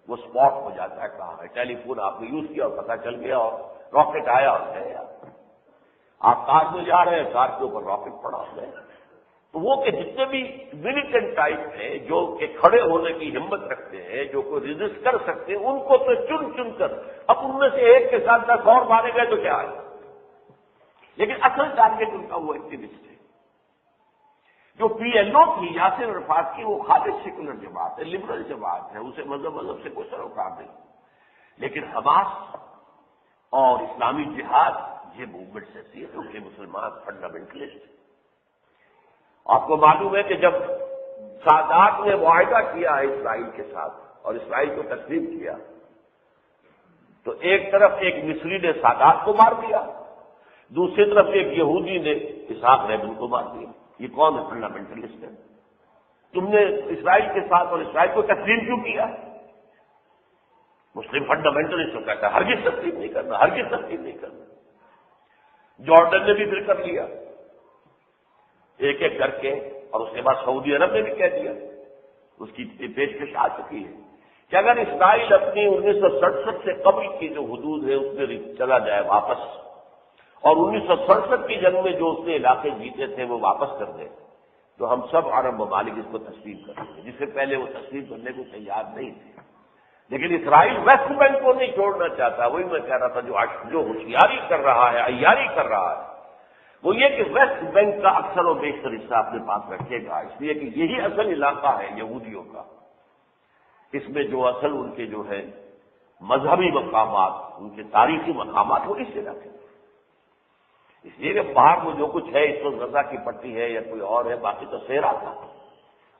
وہ اسپاٹ ہو جاتا ہے کہاں ہے۔ ٹیلی فون آپ نے یوز کیا اور پتہ چل گیا، اور راکٹ آیا اور گیا۔ آپ کار میں جا رہے ہیں، کار کے اوپر راکٹ پڑا ہو گیا۔ تو وہ کہ جتنے بھی ملیٹنٹ ٹائپ ہیں، جو کہ کھڑے ہونے کی ہمت رکھتے ہیں، جو کوئی ریزسٹ کر سکتے ہیں، ان کو تو چن چن کر اب ان میں سے ایک کے ساتھ 10 اور مارے گئے تو کیا ہے، لیکن اصل ٹارگیٹ ان کا وہ ایکٹیوسٹ ہے۔ جو پی ایل او تھی یاسر عرفات کی، وہ خالص سیکولر جماعت ہے، لبرل جماعت ہے، اسے مذہب سے کوئی سروکار نہیں، لیکن حماس اور اسلامی جہاد یہ موومنٹ ایسی ہے کیونکہ مسلمان فنڈامنٹلسٹ ہے۔ آپ کو معلوم ہے کہ جب سادات نے معاہدہ کیا ہے اسرائیل کے ساتھ اور اسرائیل کو تسلیم کیا، تو ایک طرف ایک مصری نے سادات کو مار دیا، دوسری طرف ایک یہودی نے اسحاق ریبن کو مار دیا۔ یہ کون ہے فنڈامنٹلسٹ ہے؟ تم نے اسرائیل کے ساتھ اور اسرائیل کو تسلیم کیوں کیا؟ مسلم فنڈامنٹلسٹ کو کہتا ہے ہرگز تسلیم نہیں کرنا، ہرگز تسلیم نہیں کرنا۔ جارڈن نے بھی پھر کر لیا ایک ایک کر کے، اور اس کے بعد سعودی عرب نے بھی کہہ دیا، اس کی پیشکش آ چکی ہے کہ اگر اسرائیل اپنی 1967 سے قبل کی جو حدود ہے اس میں چلا جائے واپس، اور 1967 کی جنگ میں جو اس نے علاقے جیتے تھے وہ واپس کر دے، تو ہم سب عرب ممالک اس کو تسلیم کریں گے، جس سے پہلے وہ تسلیم کرنے کو تیار نہیں تھے۔ لیکن اسرائیل ویسٹ بینک کو نہیں چھوڑنا چاہتا۔ وہی میں کہہ رہا تھا جو ہوشیاری کر رہا ہے، عیاری کر رہا ہے، وہ یہ کہ ویسٹ بینک کا اکثر و بیشتر حصہ اپنے پاس رکھے گا، اس لیے کہ یہی اصل علاقہ ہے یہودیوں کا۔ اس میں جو اصل ان کے جو ہے مذہبی مقامات، ان کے تاریخی مقامات، وہ اس علاقے میں، اس لیے کہ باہر وہ جو کچھ ہے اس وقت غزہ کی پٹی ہے یا کوئی اور ہے، باقی تو صحرا تھا،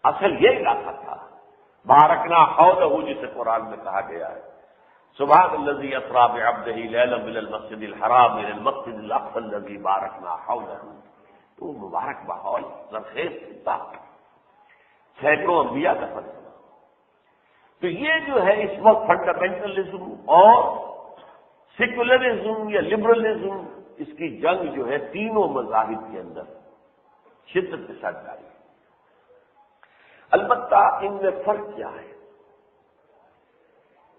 اصل یہ علاقہ تھا۔ بارکنا حولہ، جسے قرآن میں کہا گیا ہے، سبحان الذی اسری بعبدہ لیلا من المسجد الحرام الى المسجد الاقصى الذی بارکنا حولہ، تو مبارک ماحول زرخیز تھا، سینکڑوں انبیاء کا فرق۔ تو یہ جو ہے اس وقت فنڈامنٹلزم اور سیکولرزم یا لبرلزم، اس کی جنگ جو ہے تینوں مذاہب کے اندر شدت کے ساتھ جاری ہے۔ البتہ ان میں فرق کیا ہے؟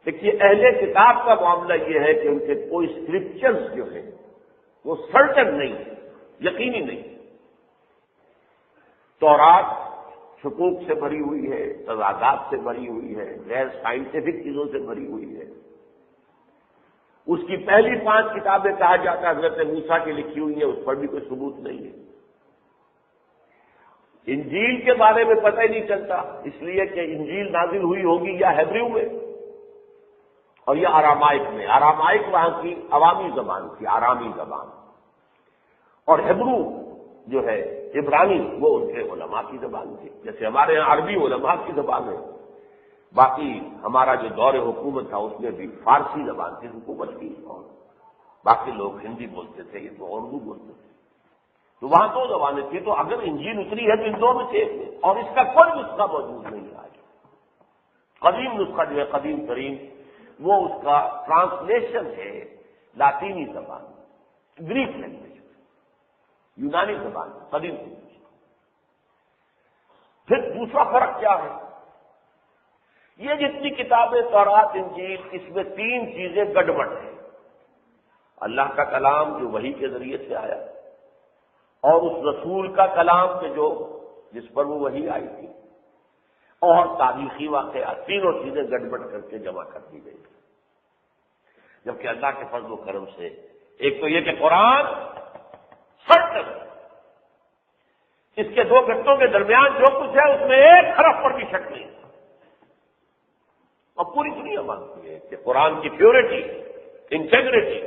دیکھیے، اہل کتاب کا معاملہ یہ ہے کہ ان کے کوئی اسکرپچرز جو ہے وہ سرٹن نہیں ہے، یقینی نہیں۔ تورات شکوک سے بھری ہوئی ہے، تضادات سے بھری ہوئی ہے، غیر سائنٹیفک چیزوں سے بھری ہوئی ہے۔ اس کی پہلی 5 کتابیں کہا جاتا ہے حضرت موسیٰ کی لکھی ہوئی ہے، اس پر بھی کوئی ثبوت نہیں ہے۔ انجیل کے بارے میں پتہ ہی نہیں چلتا، اس لیے کہ انجیل نازل ہوئی ہوگی یا ہیبریو میں اور یا آرامائک میں۔ آرامائک وہاں کی عوامی زبان تھی، آرامی زبان، اور ہیبرو جو ہے عبرانی وہ ان کے علماء کی زبان تھی، جیسے ہمارے یہاں عربی علماء کی زبان ہے۔ باقی ہمارا جو دور حکومت تھا اس میں بھی فارسی زبان تھی حکومت کی، اور باقی لوگ ہندی بولتے تھے، یہ تو اردو بولتے تھے۔ تو وہاں 2 زبانیں تھیں، تو اگر انجیل اتری ہے تو ان 2 میں سے ایک ہے، اور اس کا کوئی نسخہ موجود نہیں ہے آج۔ قدیم نسخہ جو ہے قدیم ترین، وہ اس کا ٹرانسلیشن ہے لاطینی زبان، گریک لینگویج، یونانی زبان، قدیم لینگویج۔ پھر دوسرا فرق کیا ہے؟ یہ جتنی کتابیں تورات انجیل، اس میں 3 چیزیں گڑبڑ ہیں۔ اللہ کا کلام جو وحی کے ذریعے سے آیا، اور اس رسول کا کلام کہ جو جس پر وہ وحی آئی تھی، اور تاریخی واقعات، تینوں چیزیں گڑبڑ کر کے جمع کر دی گئی۔ جبکہ اللہ کے فضل و کرم سے ایک تو یہ کہ قرآن سرٹن، اس کے 2 گھٹوں کے درمیان جو کچھ ہے اس میں ایک حرف پر بھی شک نہیں، اور پوری دنیا مانتی ہے کہ قرآن کی پیورٹی، انٹیگریٹی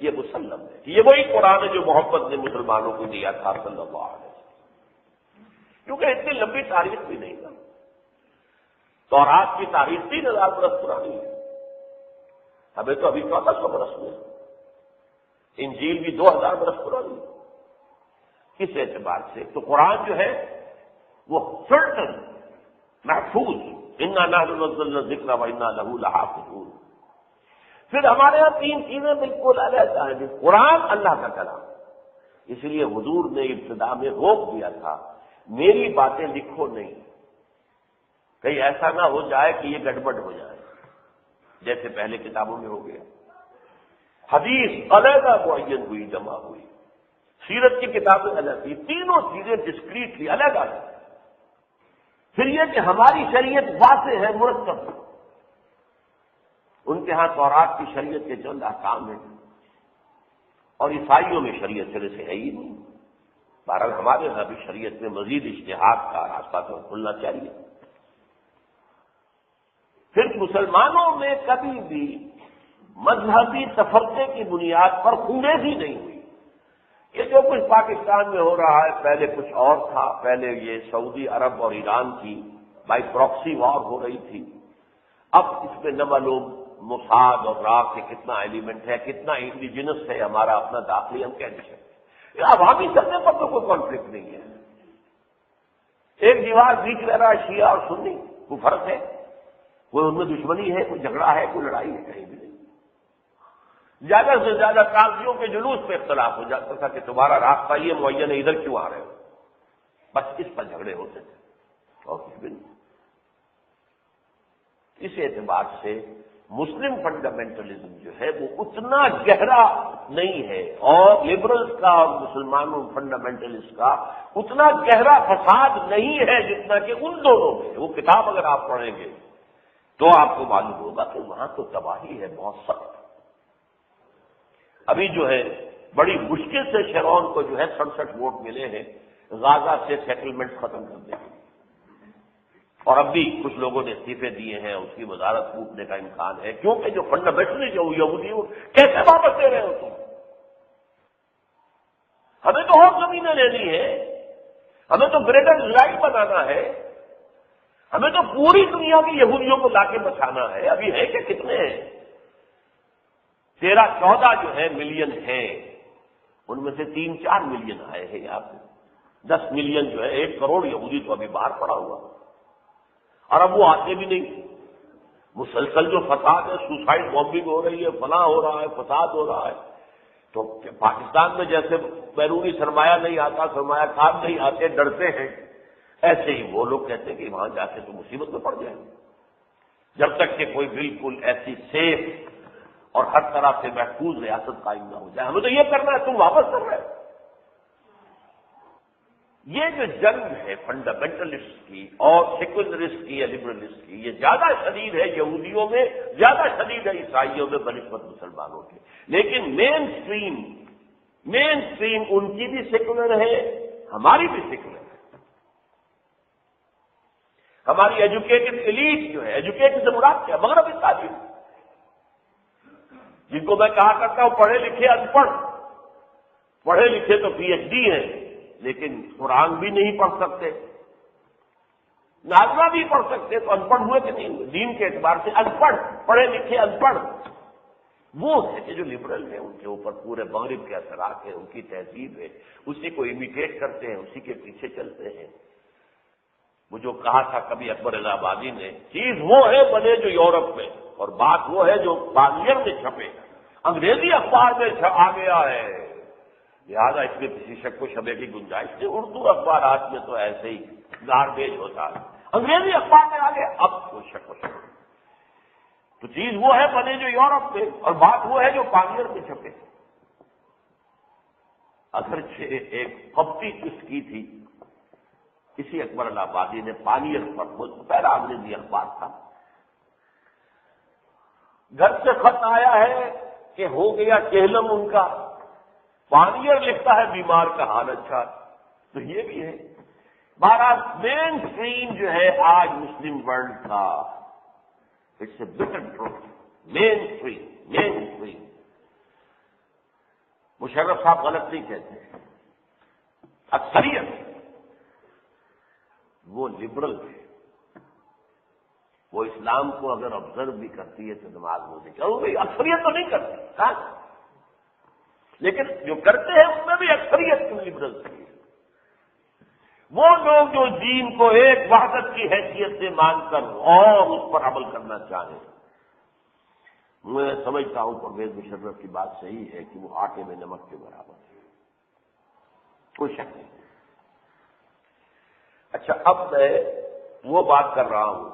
یہ مسلم ہے کہ یہ وہی قرآن ہے جو محمد نے مسلمانوں کو دیا تھا صلی اللہ علیہ وسلم۔ کیونکہ اتنی لمبی تاریخ بھی نہیں تھا، تورات کی تاریخ 3000 برس پرانی ہے، ہمیں تو ابھی 1400 برس میں، انجیل بھی 2000 برس پرانی ہے۔ اس اعتبار سے تو قرآن جو ہے وہ سرٹن، محفوظ، انا نحن نزلنا الذکر وانا لہ لحافظون۔ پھر ہمارے یہاں 3 چیزیں بالکل علیحدہ ہیں۔ قرآن اللہ کا کلام، اس لیے حضور نے ابتدا میں روک دیا تھا، میری باتیں لکھو نہیں، کہیں ایسا نہ ہو جائے کہ یہ گڑبڑ ہو جائے جیسے پہلے کتابوں میں ہو گیا۔ حدیث علیحدہ معین ہوئی، جمع ہوئی، سیرت کی کتابیں الگ تھی، تینوں چیزیں ڈسکریٹلی علیحدہ ہیں۔ پھر یہ کہ ہماری شریعت واضح ہے، مرتب، ان کے ہاں تورات کی شریعت کے چند احکام ہیں، اور عیسائیوں میں شریعت سرے سے ہے ہی نہیں۔ بہرحال ہمارے یہاں بھی شریعت میں مزید اجتہاد کا راستہ تو کھلنا چاہیے۔ پھر مسلمانوں میں کبھی بھی مذہبی تفرقے کی بنیاد پر خونریزی نہیں ہوئی۔ یہ جو کچھ پاکستان میں ہو رہا ہے، پہلے کچھ اور تھا، پہلے یہ سعودی عرب اور ایران کی بائی پراکسی وار ہو رہی تھی، اب اس میں نہ معلوم موساد اور را کے کتنا ایلیمنٹ ہے، کتنا انڈیجنس ہے ہمارا اپنا داخلی، ہم کہہ نہیں سکتے۔ عوامی سطح پر تو کوئی کانفلکٹ نہیں ہے، ایک دیوار بیچ رہ رہا ہے شیعہ اور سنی، کوئی فرق ہے؟ کوئی ان میں دشمنی ہے، کوئی جھگڑا ہے، کوئی لڑائی ہے؟ کہیں بھی نہیں۔ زیادہ سے زیادہ کاغذیوں کے جلوس پہ اختلاف ہو جاتا تھا کہ تمہارا راستہ یہ معین ہے، ادھر کیوں آ رہے ہو، بس اس پر جھگڑے ہوتے تھے اور کچھ بھی نہیں۔ اس اعتبار سے مسلم فنڈامنٹلزم جو ہے وہ اتنا گہرا نہیں ہے، اور لبرلز کا اور مسلمانوں فنڈامنٹلسٹ کا اتنا گہرا فساد نہیں ہے جتنا کہ ان دونوں میں۔ وہ کتاب اگر آپ پڑھیں گے تو آپ کو معلوم ہوگا کہ وہاں تو تباہی ہے بہت سخت۔ ابھی جو ہے بڑی مشکل سے شیرون کو جو ہے 67 ووٹ ملے ہیں غازہ سے سیٹلمنٹ ختم کرنے کے، اور اب بھی کچھ لوگوں نے استعفے دیے ہیں، اس کی وزارت ٹوٹنے کا امکان ہے، کیونکہ جو فنڈامنٹلی جو یہودی وہ کیسے واپس دے رہے ہو تم؟ ہمیں تو اور زمینیں لینی ہے، ہمیں تو گریٹر اسرائیل بنانا ہے، ہمیں تو پوری دنیا کی یہودیوں کو لا کے بچانا ہے۔ ابھی ہے کہ کتنے ہیں؟ 13-14 جو ہے ملین ہیں، ان میں سے 3-4 ملین آئے ہیں یہاں پہ، 10 ملین جو ہے 1 کروڑ یہودی تو ابھی باہر پڑا ہوا، اور اب وہ آتے بھی نہیں۔ مسلسل جو فساد ہے، سوسائڈ بامبنگ ہو رہی ہے، فلاں ہو رہا ہے، فساد ہو رہا ہے، تو پاکستان میں جیسے بیرونی سرمایہ نہیں آتا، سرمایہ کار نہیں آتے، ڈرتے ہیں، ایسے ہی وہ لوگ کہتے ہیں کہ وہاں جا کے تو مصیبت میں پڑ جائیں گے۔ جب تک کہ کوئی بالکل ایسی سیف اور ہر طرح سے محفوظ ریاست قائم نہ ہو جائے، ہمیں تو یہ کرنا ہے، تم واپس کر رہے ہو۔ یہ جو جنگ ہے فنڈامنٹلسٹ کی اور سیکولرسٹ کی یا لبرلسٹ کی، یہ زیادہ شدید ہے یہودیوں میں، زیادہ شدید ہے عیسائیوں میں بنسبت مسلمانوں کے، لیکن مین سٹریم ان کی بھی سیکولر ہے، ہماری بھی سیکولر ہے۔ ہماری ایجوکیٹڈ ایلیٹ جو ہے، ایجوکیٹڈ سے مراد کیا؟ مغربی تعلیم، جن کو میں کہا کرتا ہوں پڑھے لکھے ان پڑھ، پڑھے لکھے تو پی ایچ ڈی ہیں لیکن قرآن بھی نہیں پڑھ سکتے، نازلہ بھی پڑھ سکتے، تو ان پڑھ ہوئے کہ نہیں ہوئے؟ دین کے اعتبار سے ان پڑھ، پڑھے لکھے ان پڑھ وہ ہے کہ جو لبرل ہیں، ان کے اوپر پورے مغرب کے اثرات ہیں، ان کی تہذیب ہے، اسی کو امیٹیٹ کرتے ہیں، اسی کے پیچھے چلتے ہیں۔ وہ جو کہا تھا کبھی اکبر الہ آبادی نے، چیز وہ ہے بنے جو یورپ میں، اور بات وہ ہے جو بازیر میں چھپے، انگریزی اخبار میں آ گیا ہے، لہٰذا اس میں کسی شک و شبے کی گنجائش نہیں۔ اردو اخبارات میں تو ایسے ہی گاربیج ہوتا ہے، انگریزی اخبار میں آ گیا، اب کوئی شک و شبہ۔ تو چیز وہ ہے بنے جو یورپ میں، اور بات وہ ہے جو پانیئر میں چھپے۔ اگرچہ ایک پپتی ٹوسٹ کی تھی اسی اکبر الہ آبادی نے پانیئر پر، وہ پہلا انگریزی اخبار تھا، گھر سے خط آیا ہے کہ ہو گیا کہلم ان کا، پانیئر لکھتا ہے بیمار کا حال اچھا، تو یہ بھی ہے۔ بہرحال مین سٹریم جو ہے آج مسلم ورلڈ کا، it's a bitter truth, mainstream. Musharraf صاحب غلط نہیں کہتے ہیں، اکثریت وہ لبرل ہے، وہ اسلام کو اگر آبزرو بھی کرتی ہے تو نماز روزے کی، اکثریت تو نہیں کرتی ہاں، لیکن جو کرتے ہیں اس میں بھی اکثریت لبرل کی ہے۔ وہ لوگ جو دین کو ایک وحدت کی حیثیت سے مان کر اور اس پر عمل کرنا چاہیں، میں سمجھتا ہوں پرویز مشرف کی بات صحیح ہے کہ وہ آٹے میں نمک کے برابر ہے، کوئی شک نہیں۔ اچھا، اب میں وہ بات کر رہا ہوں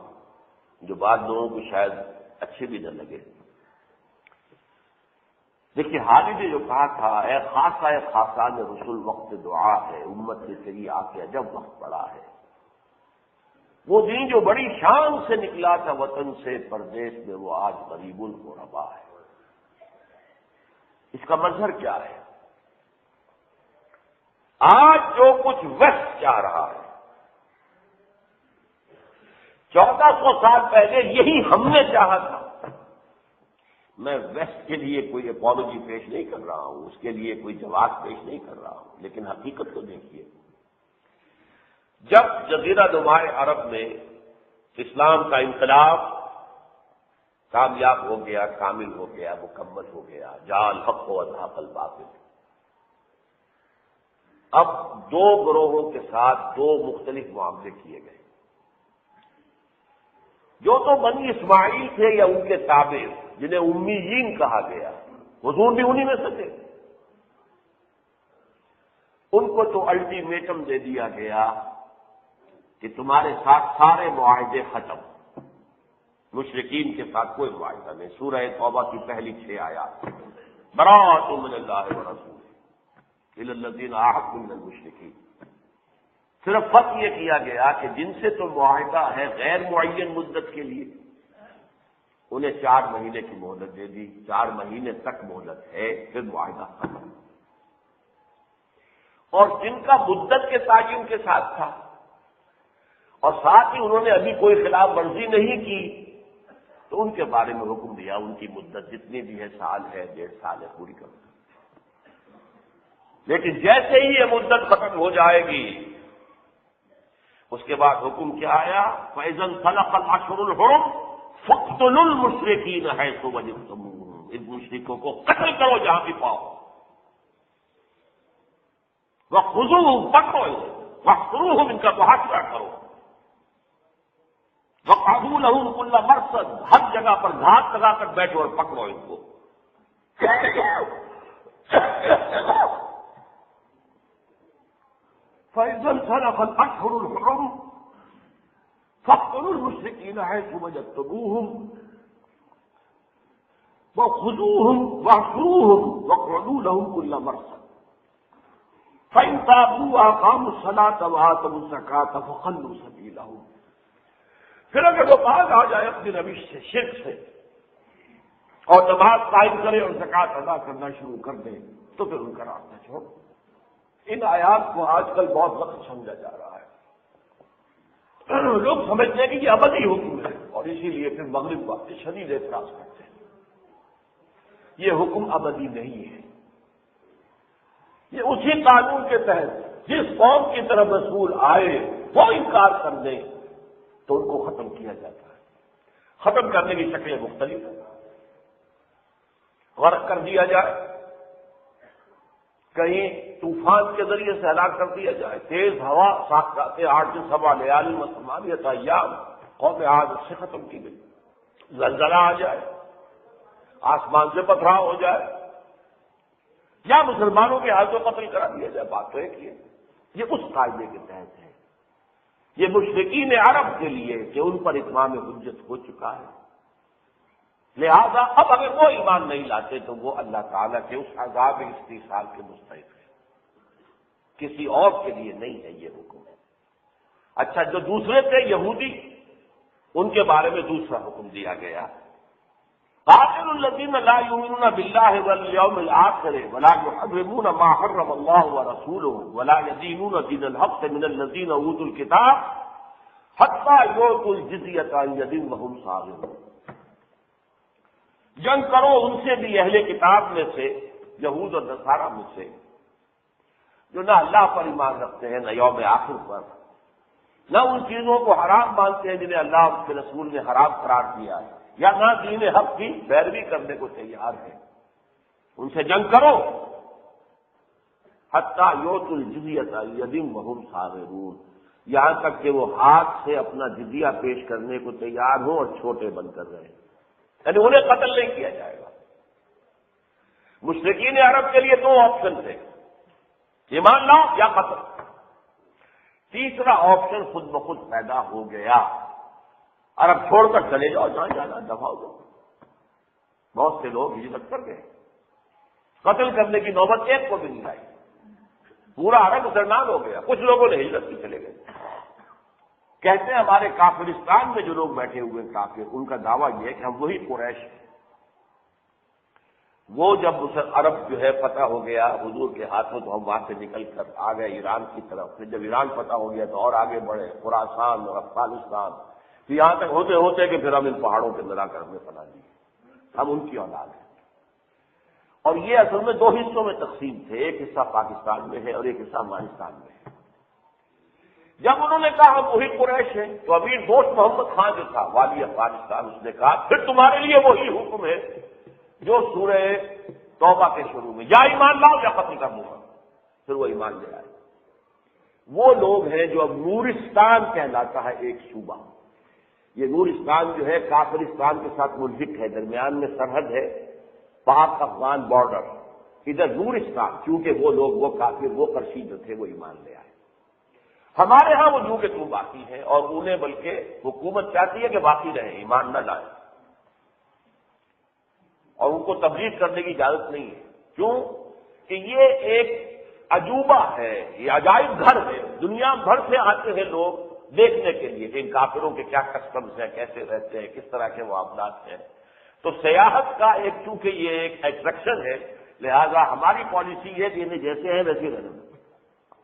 جو بعض لوگوں کو شاید اچھی بھی نہ لگے۔ دیکھیے حالی نے جو کہا تھا، اے خاصا اے خاصان رسول وقت دعا ہے، امت سے تیری آ کے عجب وقت پڑا ہے۔ وہ دین جو بڑی شان سے نکلا تھا وطن سے پردیس میں، وہ آج غریب الغربا ہے۔ اس کا مظہر کیا ہے؟ آج جو کچھ ویسٹ چاہ رہا ہے، 1400 سال پہلے یہی ہم نے چاہا تھا۔ میں ویسٹ کے لیے کوئی اپالوجی پیش نہیں کر رہا ہوں، اس کے لیے کوئی جواب پیش نہیں کر رہا ہوں، لیکن حقیقت کو دیکھیے، جب جزیرہ نما عرب میں اسلام کا انقلاب کامیاب ہو گیا، کامل ہو گیا، مکمل ہو گیا، جاء الحق وزهق الباطل۔ اب دو گروہوں کے ساتھ دو مختلف معاملے کیے گئے۔ جو تو بنی اسماعیل تھے یا ان کے تابع، جنہیں امیین کہا گیا، حضور بھی انہی میں سے تھے، ان کو تو الٹیمیٹم دے دیا گیا کہ تمہارے ساتھ سارے معاہدے ختم، مشرکین کے ساتھ کوئی معاہدہ نہیں۔ سورہ توبہ کی پہلی 6 آیات، براءۃ من اللہ ورسولہ الی الذین عاہدتم من المشرکین۔ صرف فرق یہ کیا گیا کہ جن سے تو معاہدہ ہے غیر معین مدت کے لیے، انہیں 4 مہینے کی مہلت دے دی، 4 مہینے تک مہلت ہے، پھر معاہدہ ختم۔ اور جن کا مدت کے تعین کے ساتھ تھا اور ساتھ ہی انہوں نے ابھی کوئی خلاف ورزی نہیں کی، تو ان کے بارے میں حکم دیا ان کی مدت جتنی بھی ہے، سال ہے، 1.5 سال ہے، پوری کر دو۔ لیکن جیسے ہی یہ مدت ختم ہو جائے گی، اس کے بعد حکم کیا آیا؟ فَإِذَا انْسَلَخَ الْأَشْهُرُ الْحُرُمُ فَاقْتُلُوا الْمُشْرِكِينَ حَيْثُ وَجَدتُّمُوهُمْ، ان مشرکوں کو قتل کرو جہاں بھی پاؤ، وَخُذُوهُمْ، پکڑو وَاحْصُرُوهُمْ، ان کا محاصرہ کرو، وَقَعُوا لَهُمْ كُلَّ مَرْصَدٍ، ہر جگہ پر گھات لگا کر بیٹھو اور پکڑو ان کو۔ فَإِذَا انْسَلَخَ الْأَشْهُرُ الْحُرُمُ فَاقْتُلُوا الْمُشْرِكِينَ حَيْثُ وَجَدتُّمُوهُمْ وَخُذُوهُمْ وَاحْصُرُوهُمْ وَاقْعُدُوا لَهُمْ كُلَّ مَرْصَدٍ فَإِنْ تَابُوا وَأَقَامُوا الصَّلَاةَ وَآتَوُا الزَّكَاةَ فَخَلُّوا سَبِيلَهُمْ۔ پھر اگر وہ باز آ جائے اپنی روش سے، شرک سے، اور نماز قائم کرے اور زکوٰۃ ادا کرنا شروع کر دے، تو پھر ان کا راستہ چھوڑ۔ ان آیات کو آج کل بہت وقت سمجھا جا رہا ہے، لوگ سمجھتے ہیں کہ یہ ابدی حکم ہے، اور اسی لیے پھر مغرب وقت شدید اعتراض کرتے ہیں۔ یہ حکم ابدی نہیں ہے، یہ اسی قانون کے تحت جس قوم کی طرف رسول آئے وہ انکار کر دیں تو ان کو ختم کیا جاتا ہے۔ ختم کرنے کی شکلیں مختلف ہیں، غرق کر دیا جائے، کہیں طوفان کے ذریعے سے ہلاک کر دیا جائے، تیز ہوا ساتھ جاتے 8 دن 7 لیال و 8 ایام قوم عاد سے ختم کی گئی، زلزلہ آ جائے، آسمان سے پتھراؤ ہو جائے، یا مسلمانوں کے ہاتھوں قتل کرا دیا جائے، بات تو ایک ہی ہے۔ یہ اس قاعدے کے تحت ہے، یہ مشرکین عرب کے لیے کہ ان پر اتمام حجت ہو چکا ہے، لہذا اب اگر وہ ایمان نہیں لاتے تو وہ اللہ تعالیٰ کے اس عذاب استیصال کے مستحق ہے، کسی اور کے لیے نہیں ہے یہ حکم۔ اچھا، جو دوسرے تھے یہودی، ان کے بارے میں دوسرا حکم دیا گیا، قاتلوا الذین لا یؤمنون باللہ والیوم الآخر ولا یحرمون ما حرم اللہ ورسولہ ولا یدینون دین الحق من الذین اوتوا الکتاب حتی یعطوا الجزیۃ عن ید وہم صاغرون۔ جنگ کرو ان سے بھی اہل کتاب میں سے، یہود اور نصارہ میں سے، جو نہ اللہ پر ایمان رکھتے ہیں، نہ یوم آخر پر، نہ ان چیزوں کو حرام مانتے ہیں جنہیں اللہ اس کے رسول نے حرام قرار دیا ہے، یا نہ دین حق کی پیروی کرنے کو تیار ہے، ان سے جنگ کرو حتی یعطوا الجزیۃ عن ید وہم صاغرون، یہاں تک کہ وہ ہاتھ سے اپنا جزیہ پیش کرنے کو تیار ہوں اور چھوٹے بن کر رہے، یعنی انہیں قتل نہیں کیا جائے گا۔ مشرکین عرب کے لیے 2 آپشن تھے، ایمان لاؤ یا قتل۔ تیسرا آپشن خود بخود پیدا ہو گیا، عرب چھوڑ کر چلے جاؤ، جہاں جانا دفاع ہو جاؤ۔ بہت سے لوگ ہجرت کر گئے، قتل کرنے کی نوبت ایک کو بھی نہیں آئی، پورا عرب مسلمان ہو گیا، کچھ لوگوں نے ہجرت کی چلے گئے۔ کہتے ہیں ہمارے کافرستان میں جو لوگ بیٹھے ہوئے ہیں کافر، ان کا دعویٰ یہ ہے کہ ہم وہی قریش ہیں۔ وہ جب عرب جو ہے فتح ہو گیا حضور کے ہاتھوں، تو ہم وہاں سے نکل کر آ گئے ایران کی طرف، پھر جب ایران فتح ہو گیا تو اور آگے بڑھے خراسان اور افغانستان، پھر یہاں تک ہوتے ہوتے کہ پھر ہم ان پہاڑوں کے اندر آ کر ہمیں پناہ دی، ہم ان کی اولاد ہیں۔ اور یہ اصل میں 2 حصوں میں تقسیم تھے، ایک حصہ پاکستان میں ہے اور ایک حصہ افغانستان میں ہے۔ جب انہوں نے کہا ہم وہی قریش ہیں تو امیر دوست محمد خان جو تھا والی افغانستان، اس نے کہا پھر تمہارے لیے وہی حکم ہے جو سورہ توبہ کے شروع میں، یا ایمان لاؤ یا قتل کر دوں گا۔ پھر وہ ایمان لے آئے۔ وہ لوگ ہیں جو اب نورستان کہلاتا ہے ایک صوبہ۔ یہ نورستان جو ہے کافرستان کے ساتھ ملحق ہے، درمیان میں سرحد ہے، پاک افغان بارڈر، ادھر نورستان، کیونکہ وہ لوگ وہ کافر وہ قرشی جو تھے وہ ایمان لے آئے۔ ہمارے ہاں وہ جو کہ تم باقی ہیں، اور انہیں بلکہ حکومت چاہتی ہے کہ باقی رہیں، ایمان نہ لائیں، اور ان کو تبلیغ کرنے کی اجازت نہیں ہے۔ کیوں کہ یہ ایک عجوبہ ہے، یہ عجائب گھر ہے، دنیا بھر سے آتے ہیں لوگ دیکھنے کے لیے کہ ان کافروں کے کیا کسٹمز ہیں، کیسے رہتے ہیں، کس طرح کے معاملات ہیں۔ تو سیاحت کا ایک چونکہ یہ ایک اٹریکشن ہے، لہذا ہماری پالیسی یہ کہ انہیں جیسے ہیں ویسے رہنے دیں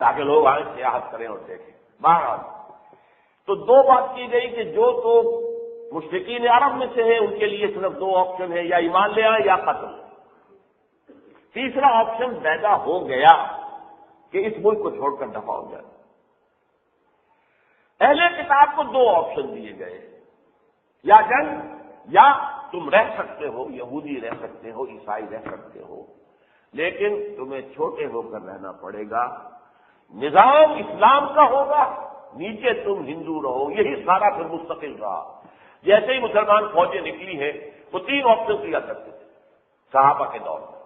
تاکہ لوگ آئیں سیاحت کریں اور دیکھیں۔ بہرحال تو دو بات کی گئی کہ جو تو مشرکین عرب میں سے ہیں ان کے لیے صرف دو آپشن ہیں، یا ایمان لے آئیں یا قتل۔ تیسرا آپشن پیدا ہو گیا کہ اس ملک کو چھوڑ کر دفاع ہو جائے۔ اہل کتاب کو دو آپشن دیے گئے، یا جنگ یا تم رہ سکتے ہو، یہودی رہ سکتے ہو، عیسائی رہ سکتے ہو، لیکن تمہیں چھوٹے ہو کر رہنا پڑے گا، نظام اسلام کا ہوگا، نیچے تم ہندو رہو۔ یہی سارا پھر مستقل رہا۔ جیسے ہی مسلمان فوجیں نکلی ہیں وہ تین آپشن دیا کرتے تھے صحابہ کے دور میں،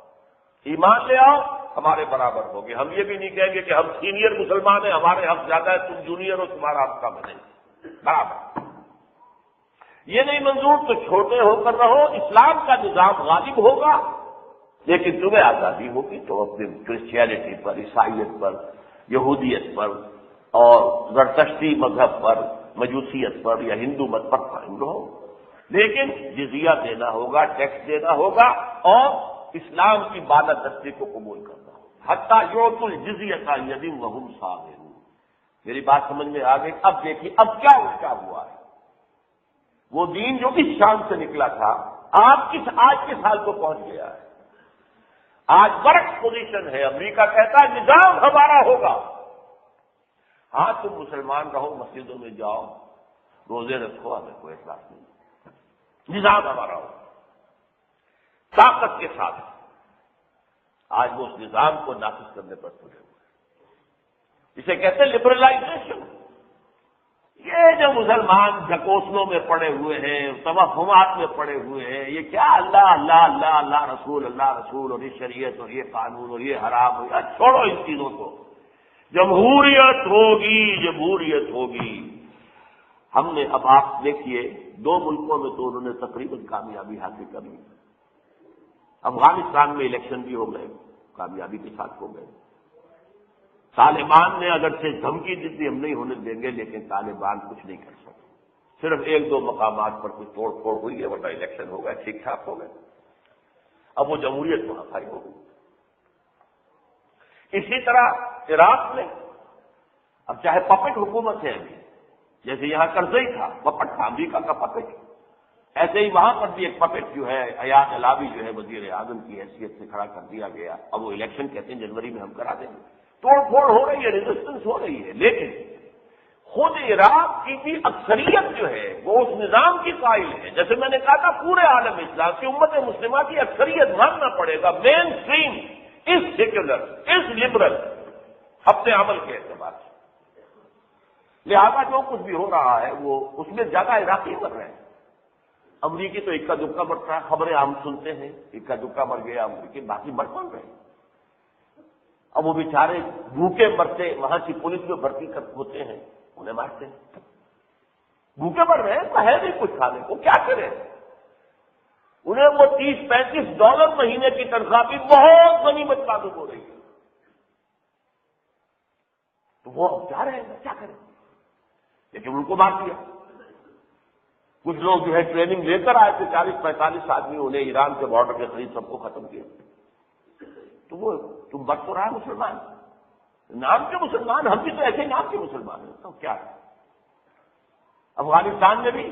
ایمان لے آؤ ہمارے برابر ہوگے، ہم یہ بھی نہیں کہیں گے کہ ہم سینئر مسلمان ہیں ہمارے حق زیادہ ہے، تم جونیئر ہو تمہارا حق کم نہیں، برابر۔ یہ نہیں منظور تو چھوٹے ہو کر رہو، اسلام کا نظام غالب ہوگا، لیکن تمہیں آزادی ہوگی تو اپنی کرسچینٹی پر، عیسائیت پر، یہودیت پر اور زرتشتی مذہب پر، مجوسیت پر یا ہندو مت پر قائم رہو، لیکن جزیہ دینا ہوگا، ٹیکس دینا ہوگا، اور اسلام کی بالادستی کو قبول کرنا ہوگا۔ حتیٰ یعطوا الجزیۃ عن ید وہم صاغرون۔ میری بات سمجھ میں آ گئی؟ اب دیکھیے اب کیا الٹا ہوا ہے۔ وہ دین جو اس شام سے نکلا تھا آج کے سال کو پہنچ گیا ہے۔ آج برعکس پوزیشن ہے، امریکہ کہتا ہے نظام ہمارا ہوگا۔ ہاں تم مسلمان رہو، مسجدوں میں جاؤ، روزے رکھو، ہمیں کوئی اعتراض نہیں، نظام ہمارا ہوگا طاقت کے ساتھ۔ آج وہ اس نظام کو نافذ کرنے پر تلے ہوئے، اسے کہتے ہیں لبرلائزیشن۔ یہ جو مسلمان جھکوسلوں میں پڑے ہوئے ہیں، توہمات میں پڑے ہوئے ہیں، یہ کیا اللہ اللہ اللہ اللہ رسول اور یہ شریعت اور یہ قانون اور یہ حرام ہو، چھوڑو ان چیزوں کو، جمہوریت ہوگی۔ ہم نے اب آپ دیکھیے 2 ملکوں میں تو انہوں نے تقریباً کامیابی حاصل کر لی۔ افغانستان میں الیکشن بھی ہو گئے، کامیابی کے ساتھ ہو گئے۔ طالبان نے اگرچہ دھمکی دی تھی ہم نہیں ہونے دیں گے، لیکن طالبان کچھ نہیں کر سکے، صرف 1-2 مقامات پر کچھ توڑ پھوڑ ہوئی ہے، ورنہ الیکشن ہو گئے، ٹھیک ٹھاک ہو گئے۔ اب وہ جمہوریت وہاں قائم ہو گئی۔ اسی طرح عراق میں اب چاہے پپٹ حکومت ہے ابھی، جیسے یہاں کرزئی تھا پپٹ تھا، امریکہ کا پپٹ، ایسے ہی وہاں پر بھی ایک پپٹ جو ہے ایاز علاوی جو ہے وزیر اعظم کی حیثیت سے کھڑا کر دیا گیا۔ اب وہ الیکشن کہتے ہیں جنوری میں ہم کرا دیں گے۔ توڑ پھوڑ ہو رہی ہے، ریزسٹنس ہو رہی ہے، لیکن خود عراق کی بھی اکثریت جو ہے وہ اس نظام کی قائل ہے۔ جیسے میں نے کہا تھا پورے عالم اسلام کی امت مسلمہ کی اکثریت ماننا پڑے گا، mainstream is secular, is liberal اپنے عمل کے اعتبار سے، لہذا جو کچھ بھی ہو رہا ہے وہ اس میں زیادہ عراقی مر رہے ہیں۔ امریکی تو اکا دکا مرتا ہے، خبریں ہم سنتے ہیں اکا دکا مر گیا امریکی، باقی مر کون رہے ہیں۔ اب وہ بیچارے بھوکے مرتے، وہاں کی پولیس میں بھرتی ہوتے ہیں، انہیں مارتے ہیں، بھوکے مر رہے ہیں تو ہے نہیں کچھ کھانے کو، کیا کریں؟ انہیں وہ $30-35 مہینے کی تنخواہ بھی بہت غنیمت معلوم ہو رہی ہے، تو وہ اب جا رہے ہیں، کیا کریں؟ لیکن ان کو مار دیا۔ کچھ لوگ جو ہے ٹریننگ لے کر آئے تھے، 40-45 آدمی، انہیں ایران کے بارڈر کے قریب سب کو ختم کیا۔ تو وہ تم بات تو رہا مسلمان، نام کے مسلمان، ہم بھی تو ایسے نام کے مسلمان ہیں، تو کیا ہے؟ افغانستان میں بھی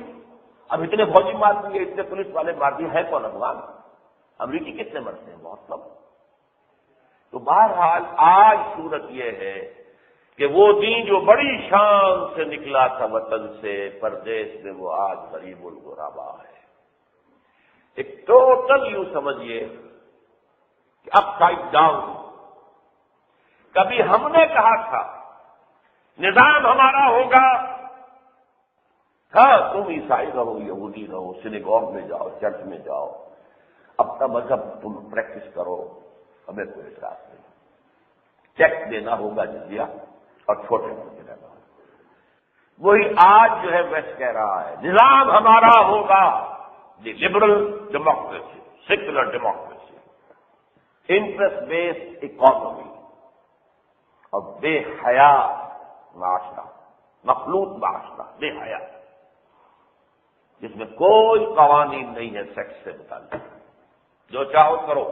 اب اتنے فوجی مار دیے، اتنے پولیس والے مار دیے، ہے کون افغان؟ امریکی کتنے مرتے ہیں؟ بہت کم۔ تو بہرحال آج صورت یہ ہے کہ وہ دین جو بڑی شان سے نکلا تھا وطن سے پردیس میں، وہ آج غریب الغربا ہے۔ ایک ٹوٹل یوں سمجھیے کہ اپ سائڈ ڈاؤن۔ کبھی ہم نے کہا تھا نظام ہمارا ہوگا، ہاں تم عیسائی رہو، یہودی رہو، سینیگوگ میں جاؤ، چرچ میں جاؤ، اپنا مذہب تم پریکٹس کرو، ہمیں کوئی اعتراض نہیں، ٹیکس دینا ہوگا جزیہ اور چھوٹے موٹے رہنا ہوگا۔ وہی آج جو ہے ویسٹ کہہ رہا ہے نظام ہمارا ہوگا the liberal democracy, secular democracy, interest based economy اور بے حیا معاشرہ، مخلوط معاشرہ، بے حیا، جس میں کوئی قوانین نہیں ہے سیکس سے متعلق، جو چاہو کرو۔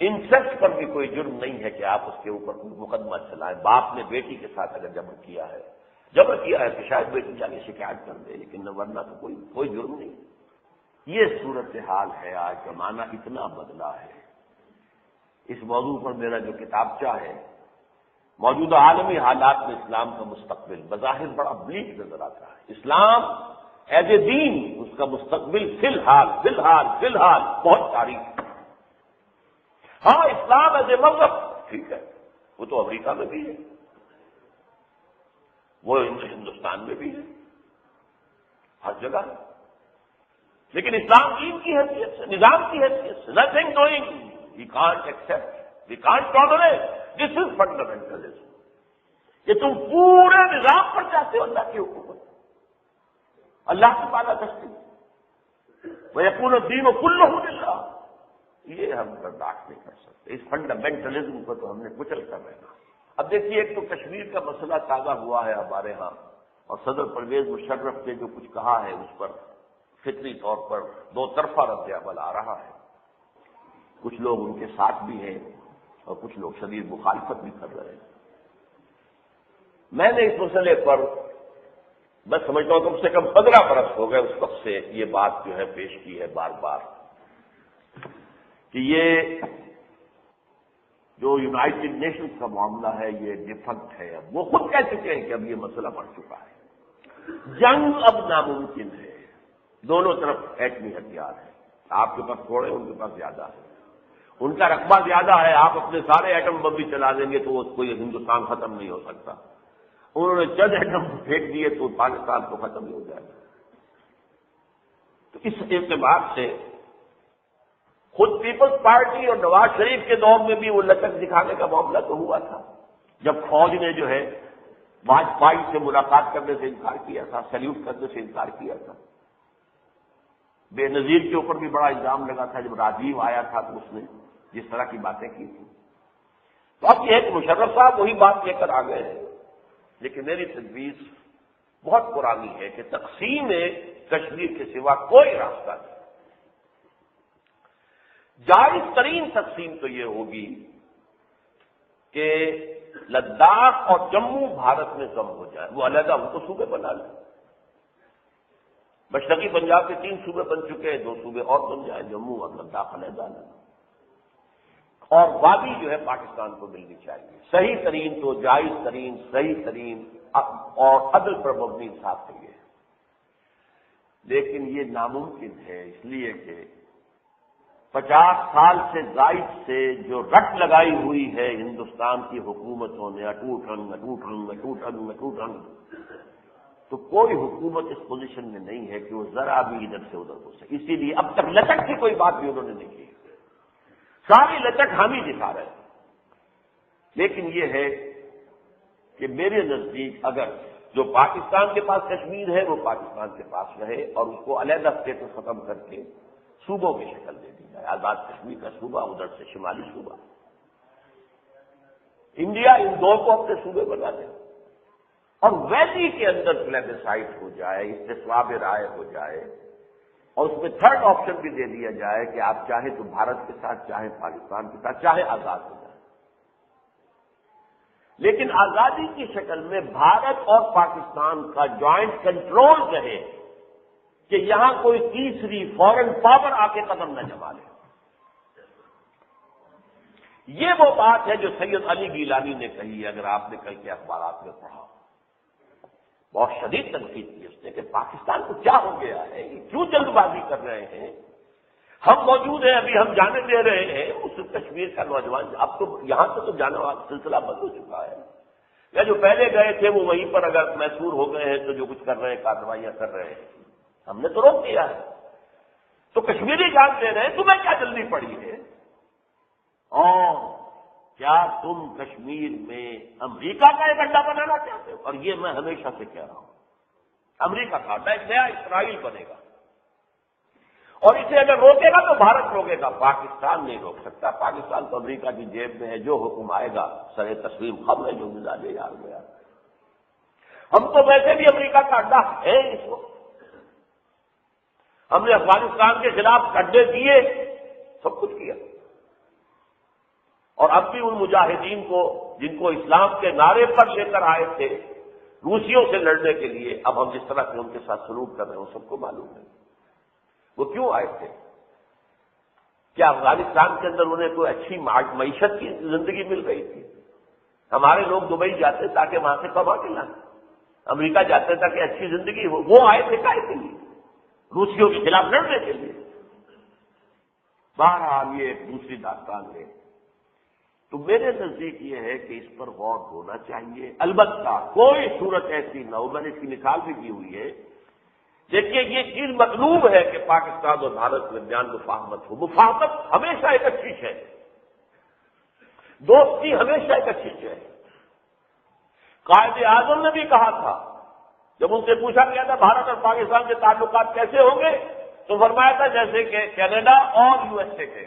انسیکٹ پر بھی کوئی جرم نہیں ہے کہ آپ اس کے اوپر کوئی مقدمہ چلائیں۔ باپ نے بیٹی کے ساتھ اگر جبر کیا ہے تو شاید بیٹی جانے شکایت کر دے، لیکن ورنہ تو کوئی جرم نہیں۔ یہ صورتحال ہے آج، زمانہ اتنا بدلا ہے۔ اس موضوع پر میرا جو کتابچہ ہے، موجودہ عالمی حالات میں اسلام کا مستقبل بظاہر بڑا بلیک نظر آتا ہے۔ اسلام ایز اے دین، اس کا مستقبل فی الحال بہت تاریخ ہے۔ ہاں اسلام ایز اے مذہب ٹھیک ہے، وہ تو امریکہ میں بھی ہے، وہ ہندوستان میں بھی ہے، ہر جگہ ہے، لیکن اسلام دین کی حیثیت سے، نظام کی حیثیت سے، nothing doing, we can't accept, we can't tolerate, this is fundamentalism, کہ تم پورے نظام پر چاہتے ہو اللہ کی حکومت، اللہ کی بالادستی، وَيَكُونَ الدِّينُ كُلُّهُ لِلَّهِ، یہ ہم برداشت نہیں کر سکتے۔ اس فنڈامنٹلزم کو تو ہم نے کچل کر رہنا۔ اب دیکھیے، ایک تو کشمیر کا مسئلہ تازہ ہوا ہے ہمارے ہاں، اور صدر پرویز مشرف نے جو کچھ کہا ہے اس پر فطری طور پر دو طرفہ رد عمل آ رہا ہے۔ کچھ لوگ ان کے ساتھ بھی ہیں اور کچھ لوگ شدید مخالفت بھی کر رہے ہیں۔ میں نے اس مسئلے پر میں سمجھتا ہوں کم سے کم 15 برس ہو گئے اس وقت سے یہ بات جو ہے پیش کی ہے بار بار، کہ یہ جو یونائٹڈ نیشنز کا معاملہ ہے یہ ڈیفنکٹ ہے۔ اب وہ خود کہہ چکے ہیں کہ اب یہ مسئلہ بڑھ چکا ہے، جنگ اب ناممکن ہے، دونوں طرف ایٹمی ہتھیار ہے، آپ کے پاس تھوڑے، ان کے پاس زیادہ ہے، ان کا رقبہ زیادہ ہے، آپ اپنے سارے ایٹم بم بھی چلا دیں گے تو وہ کوئی ہندوستان ختم نہیں ہو سکتا، انہوں نے چند ایٹم پھینک دیے تو پاکستان تو ختم ہی ہو جائے گا۔ تو اس اعتبار سے خود پیپلز پارٹی اور نواز شریف کے دور میں بھی وہ لچک دکھانے کا معاملہ تو ہوا تھا، جب فوج نے جو ہے واجپئی سے ملاقات کرنے سے انکار کیا تھا، سیلیوٹ کرنے سے انکار کیا تھا۔ بے نظیر کے اوپر بھی بڑا الزام لگا تھا، جب راجیو آیا تھا تو اس نے جس طرح کی باتیں کی تھی۔ تو اب یہ ہے کہ مشرف صاحب وہی بات لے کر آ گئے ہیں، لیکن میری تجویز بہت پرانی ہے کہ تقسیم کشمیر کے سوا کوئی راستہ نہیں۔ جائز ترین تقسیم تو یہ ہوگی کہ لداخ اور جموں بھارت میں کم ہو جائے، وہ علیحدہ ان کو صوبے بنا لیں۔ مشرقی پنجاب کے 3 صوبے بن چکے ہیں، 2 صوبے اور بن جائیں، جموں اور لداخ علیحدہ لیں، اور وادی جو ہے پاکستان کو ملنی چاہیے۔ صحیح ترین تو جائز ترین، صحیح ترین اور عدل پر مبنی انصاف کے لیے، لیکن یہ ناممکن ہے، اس لیے کہ 50 سال سے زائد سے جو رٹ لگائی ہوئی ہے ہندوستان کی حکومتوں نے، اٹوٹ رنگ، تو کوئی حکومت اس پوزیشن میں نہیں ہے کہ وہ ذرا بھی ادھر سے ادھر ہو سکے۔ اسی لیے اب تک لچک کی کوئی بات بھی انہوں نے نہیں کی، ساری لچک ہم ہی دکھا رہے ہیں۔ لیکن یہ ہے کہ میرے نزدیک اگر جو پاکستان کے پاس کشمیر ہے وہ پاکستان کے پاس رہے اور اس کو علیحدہ اسٹیٹس ختم کر کے صوبوں کی شکل دے دی جائے، آزاد کشمیر کا صوبہ، ادھر سے شمالی صوبہ، انڈیا ان دو کو اپنے صوبے بنا دے، اور ویلی کے اندر پلیبسائٹ ہو جائے، استصواب رائے ہو جائے، اور اس میں تھرڈ آپشن بھی دے دیا جائے کہ آپ چاہیں تو بھارت کے ساتھ، چاہیں پاکستان کے ساتھ، چاہے آزاد ہو جائے، لیکن آزادی کی شکل میں بھارت اور پاکستان کا جوائنٹ کنٹرول رہے کہ یہاں کوئی تیسری فورن پاور آ کے قدم نہ جما لے۔ یہ وہ بات ہے جو سید علی گیلانی نے کہی ہے، اگر آپ نے کل کے اخبارات میں پڑھا، بہت شدید تنقید کی اس نے کہ پاکستان کو کیا ہو گیا ہے، یہ کیوں جلد بازی کر رہے ہیں، ہم موجود ہیں، ابھی ہم جانے دے رہے ہیں اس کشمیر کا نوجوان، اب تو یہاں سے تو جانے والا سلسلہ بند ہو چکا ہے، یا جو پہلے گئے تھے وہ وہیں پر اگر محصور ہو گئے ہیں تو جو کچھ کر رہے ہیں کارروائیاں کر رہے ہیں، ہم نے تو روک دیا ہے، تو کشمیری جان دے رہے ہیں، تمہیں کیا جلدی پڑی ہے؟ اور کیا تم کشمیر میں امریکہ کا ایک اڈا بنانا چاہتے ہو؟ اور یہ میں ہمیشہ سے کہہ رہا ہوں، امریکہ کا اڈا ایک نیا اسرائیل بنے گا، اور اسے اگر روکے گا تو بھارت روکے گا، پاکستان نہیں روک سکتا، پاکستان تو امریکہ کی جیب میں ہے، جو حکم آئے گا سر تسلیم خم ہے، جو مزاج یار گیا، ہم تو ویسے بھی امریکہ کا اڈا ہے اس وقت، ہم نے افغانستان کے خلاف اڈے دیے، سب کچھ کیا، اور اب بھی ان مجاہدین کو جن کو اسلام کے نعرے پر لے کر آئے تھے روسیوں سے لڑنے کے لیے، اب ہم جس طرح سے ان کے ساتھ سلوک کر رہے ہیں وہ سب کو معلوم ہے وہ کیوں آئے تھے، کیا افغانستان کے اندر انہیں کوئی اچھی معیشت کی زندگی مل رہی تھی؟ ہمارے لوگ دبئی جاتے تاکہ وہاں سے کما کے لائیں، امریکہ جاتے تاکہ اچھی زندگی ہو، وہ آئے تھے کائے کے لیے؟ روسیوں کے خلاف لڑنے کے لیے۔ بہرحال یہ ایک دوسری داستان ہے، تو میرے نزدیک یہ ہے کہ اس پر غور ہونا چاہیے، البتہ کوئی صورت ایسی نہ ہو، میں نے اس کی مثال بھی دی ہوئی ہے، دیکھیے یہ چیز مطلوب ہے کہ پاکستان اور بھارت کے درمیان مفاہمت ہو، مفاہمت ہمیشہ ایک اچھی ہے، دوستی ہمیشہ ایک اچھی ہے۔ قائد اعظم نے بھی کہا تھا، جب ان سے پوچھا گیا تھا بھارت اور پاکستان کے تعلقات کیسے ہوں گے، تو فرمایا تھا جیسے کہ کینیڈا اور یو ایس اے کے۔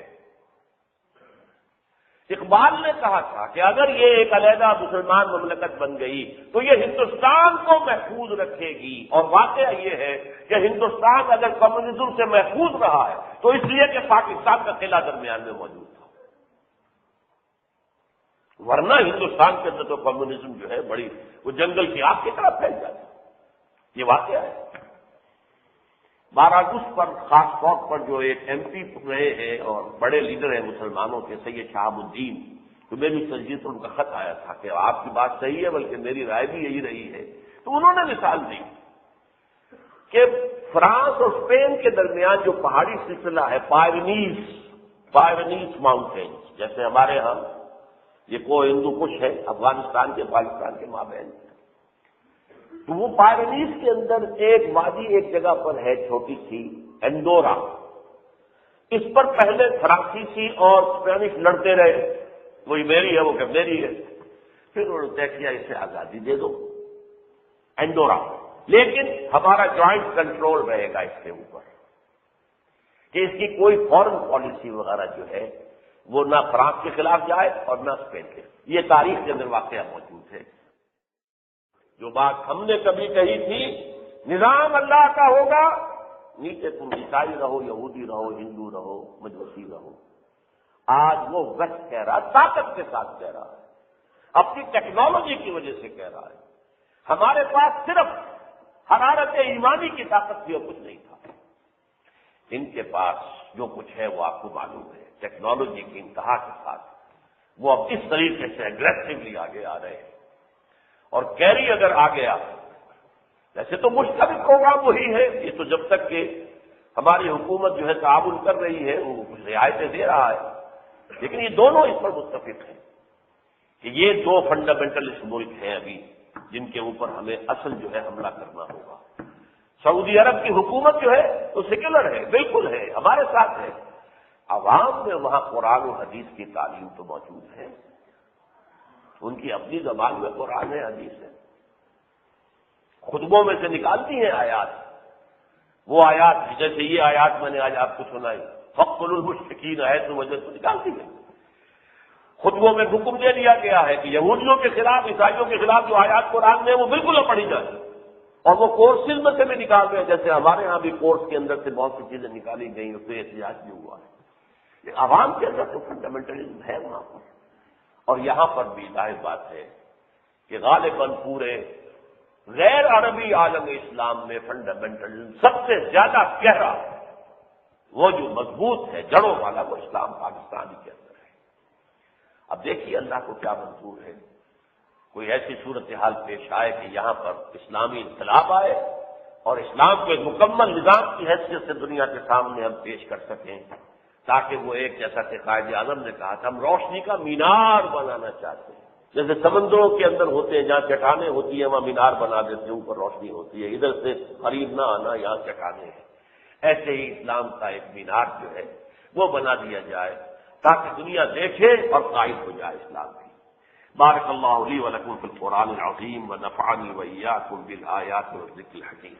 اقبال نے کہا تھا کہ اگر یہ ایک علیحدہ مسلمان مملکت بن گئی تو یہ ہندوستان کو محفوظ رکھے گی، اور واقعہ یہ ہے کہ ہندوستان اگر کمیونزم سے محفوظ رہا ہے تو اس لیے کہ پاکستان کا قلعہ درمیان میں موجود تھا، ورنہ ہندوستان کے اندر تو کمیونزم جو ہے بڑی وہ جنگل کی آگ کی طرح پھیل جاتا ہے، یہ واقعہ ہے۔ 12 اگست پر خاص طور پر جو ایک ایم پی رہے ہیں اور بڑے لیڈر ہیں مسلمانوں کے، سید شہاب الدین، تو میری تجدید پر ان کا خط آیا تھا کہ آپ کی بات صحیح ہے بلکہ میری رائے بھی یہی رہی ہے، تو انہوں نے مثال دی کہ فرانس اور اسپین کے درمیان جو پہاڑی سلسلہ ہے پائرنیز ماؤنٹینز، جیسے ہمارے ہاں یہ کو ہندو کش ہے افغانستان کے پاکستان کے مابین، تو وہ پائرنیز کے اندر ایک وادی ایک جگہ پر ہے چھوٹی سی انڈورا، اس پر پہلے فرانسیسی اور اسپینش لڑتے رہے، وہی میری ہے وہ کہ میری ہے، پھر انہوں نے طے کیا اسے آزادی دے دو انڈورا، لیکن ہمارا جوائنٹ کنٹرول رہے گا اس کے اوپر، کہ اس کی کوئی فورن پالیسی وغیرہ جو ہے وہ نہ فرانس کے خلاف جائے اور نہ اسپین کے، یہ تاریخ کے اندر واقعہ موجود ہے۔ جو بات ہم نے کبھی کہی تھی نظام اللہ کا ہوگا، نیچے تم عیسائی رہو، یہودی رہو، ہندو رہو، مجوسی رہو، آج وہ وقت کہہ رہا، طاقت کے ساتھ کہہ رہا ہے، اپنی ٹیکنالوجی کی وجہ سے کہہ رہا ہے، ہمارے پاس صرف حرارت ایمانی کی طاقت تھی اور کچھ نہیں تھا، ان کے پاس جو کچھ ہے وہ آپ کو معلوم ہے، ٹیکنالوجی کی انتہا کے ساتھ وہ اب اس طریقے سے اگریسولی آگے آ رہے ہیں، اور کیری اگر آ گیا، ویسے تو مشترک پروگرام وہی ہے، یہ تو جب تک کہ ہماری حکومت جو ہے تعاون کر رہی ہے وہ کچھ رعایتیں دے رہا ہے، لیکن یہ دونوں اس پر متفق ہیں کہ یہ دو فنڈامنٹلسٹ ملک ہیں ابھی جن کے اوپر ہمیں اصل جو ہے حملہ کرنا ہوگا۔ سعودی عرب کی حکومت جو ہے وہ سیکولر ہے، بالکل ہے، ہمارے ساتھ ہے، عوام میں وہاں قرآن و حدیث کی تعلیم تو موجود ہے، ان کی اپنی زبان میں قرآن ہے، حدیث ہے، خطبوں میں سے نکالتی ہیں آیات، وہ آیات جیسے یہ آیات میں نے آج آپ کو سنائی، فقتلوا المشرکین ہے تو وجہ تو نکالتی ہے، خطبوں میں حکم دے دیا گیا ہے کہ یہودیوں کے خلاف، عیسائیوں کے خلاف جو آیات قرآن میں وہ بالکل نہ پڑھی جائے، اور وہ کورسز میں سے بھی نکال رہے ہیں، جیسے ہمارے ہاں بھی کورس کے اندر سے بہت سی چیزیں نکالی گئی، اس پہ احتجاج بھی ہوا ہے، یہ عوام کے اندر تو فنڈامنٹلزم ہے وہاں پر، اور یہاں پر بھی ظاہر بات ہے کہ غالباً پورے غیر عربی عالم اسلام میں فنڈامنٹلزم سب سے زیادہ گہرا وہ جو مضبوط ہے جڑوں والا وہ اسلام پاکستان کے اندر ہے، اب دیکھیے اللہ کو کیا منظور ہے، کوئی ایسی صورتحال پیش آئے کہ یہاں پر اسلامی انقلاب آئے اور اسلام کو ایک مکمل نظام کی حیثیت سے دنیا کے سامنے ہم پیش کر سکیں، تاکہ وہ ایک جیسا کہ قائد اعظم نے کہا تھا ہم روشنی کا مینار بنانا چاہتے ہیں، جیسے سمندروں کے اندر ہوتے ہیں جہاں چٹانیں ہوتی ہیں وہاں مینار بنا دیتے ہیں، اوپر روشنی ہوتی ہے، ادھر سے خرید نہ آنا یہاں چٹانیں ہیں، ایسے ہی اسلام کا ایک مینار جو ہے وہ بنا دیا جائے تاکہ دنیا دیکھے اور قائد ہو جائے اسلام کی۔ بارک اللہ لی و لکم فی القرآن العظیم و نفعنی و ایاکم بالآیات والذکر الحکیم۔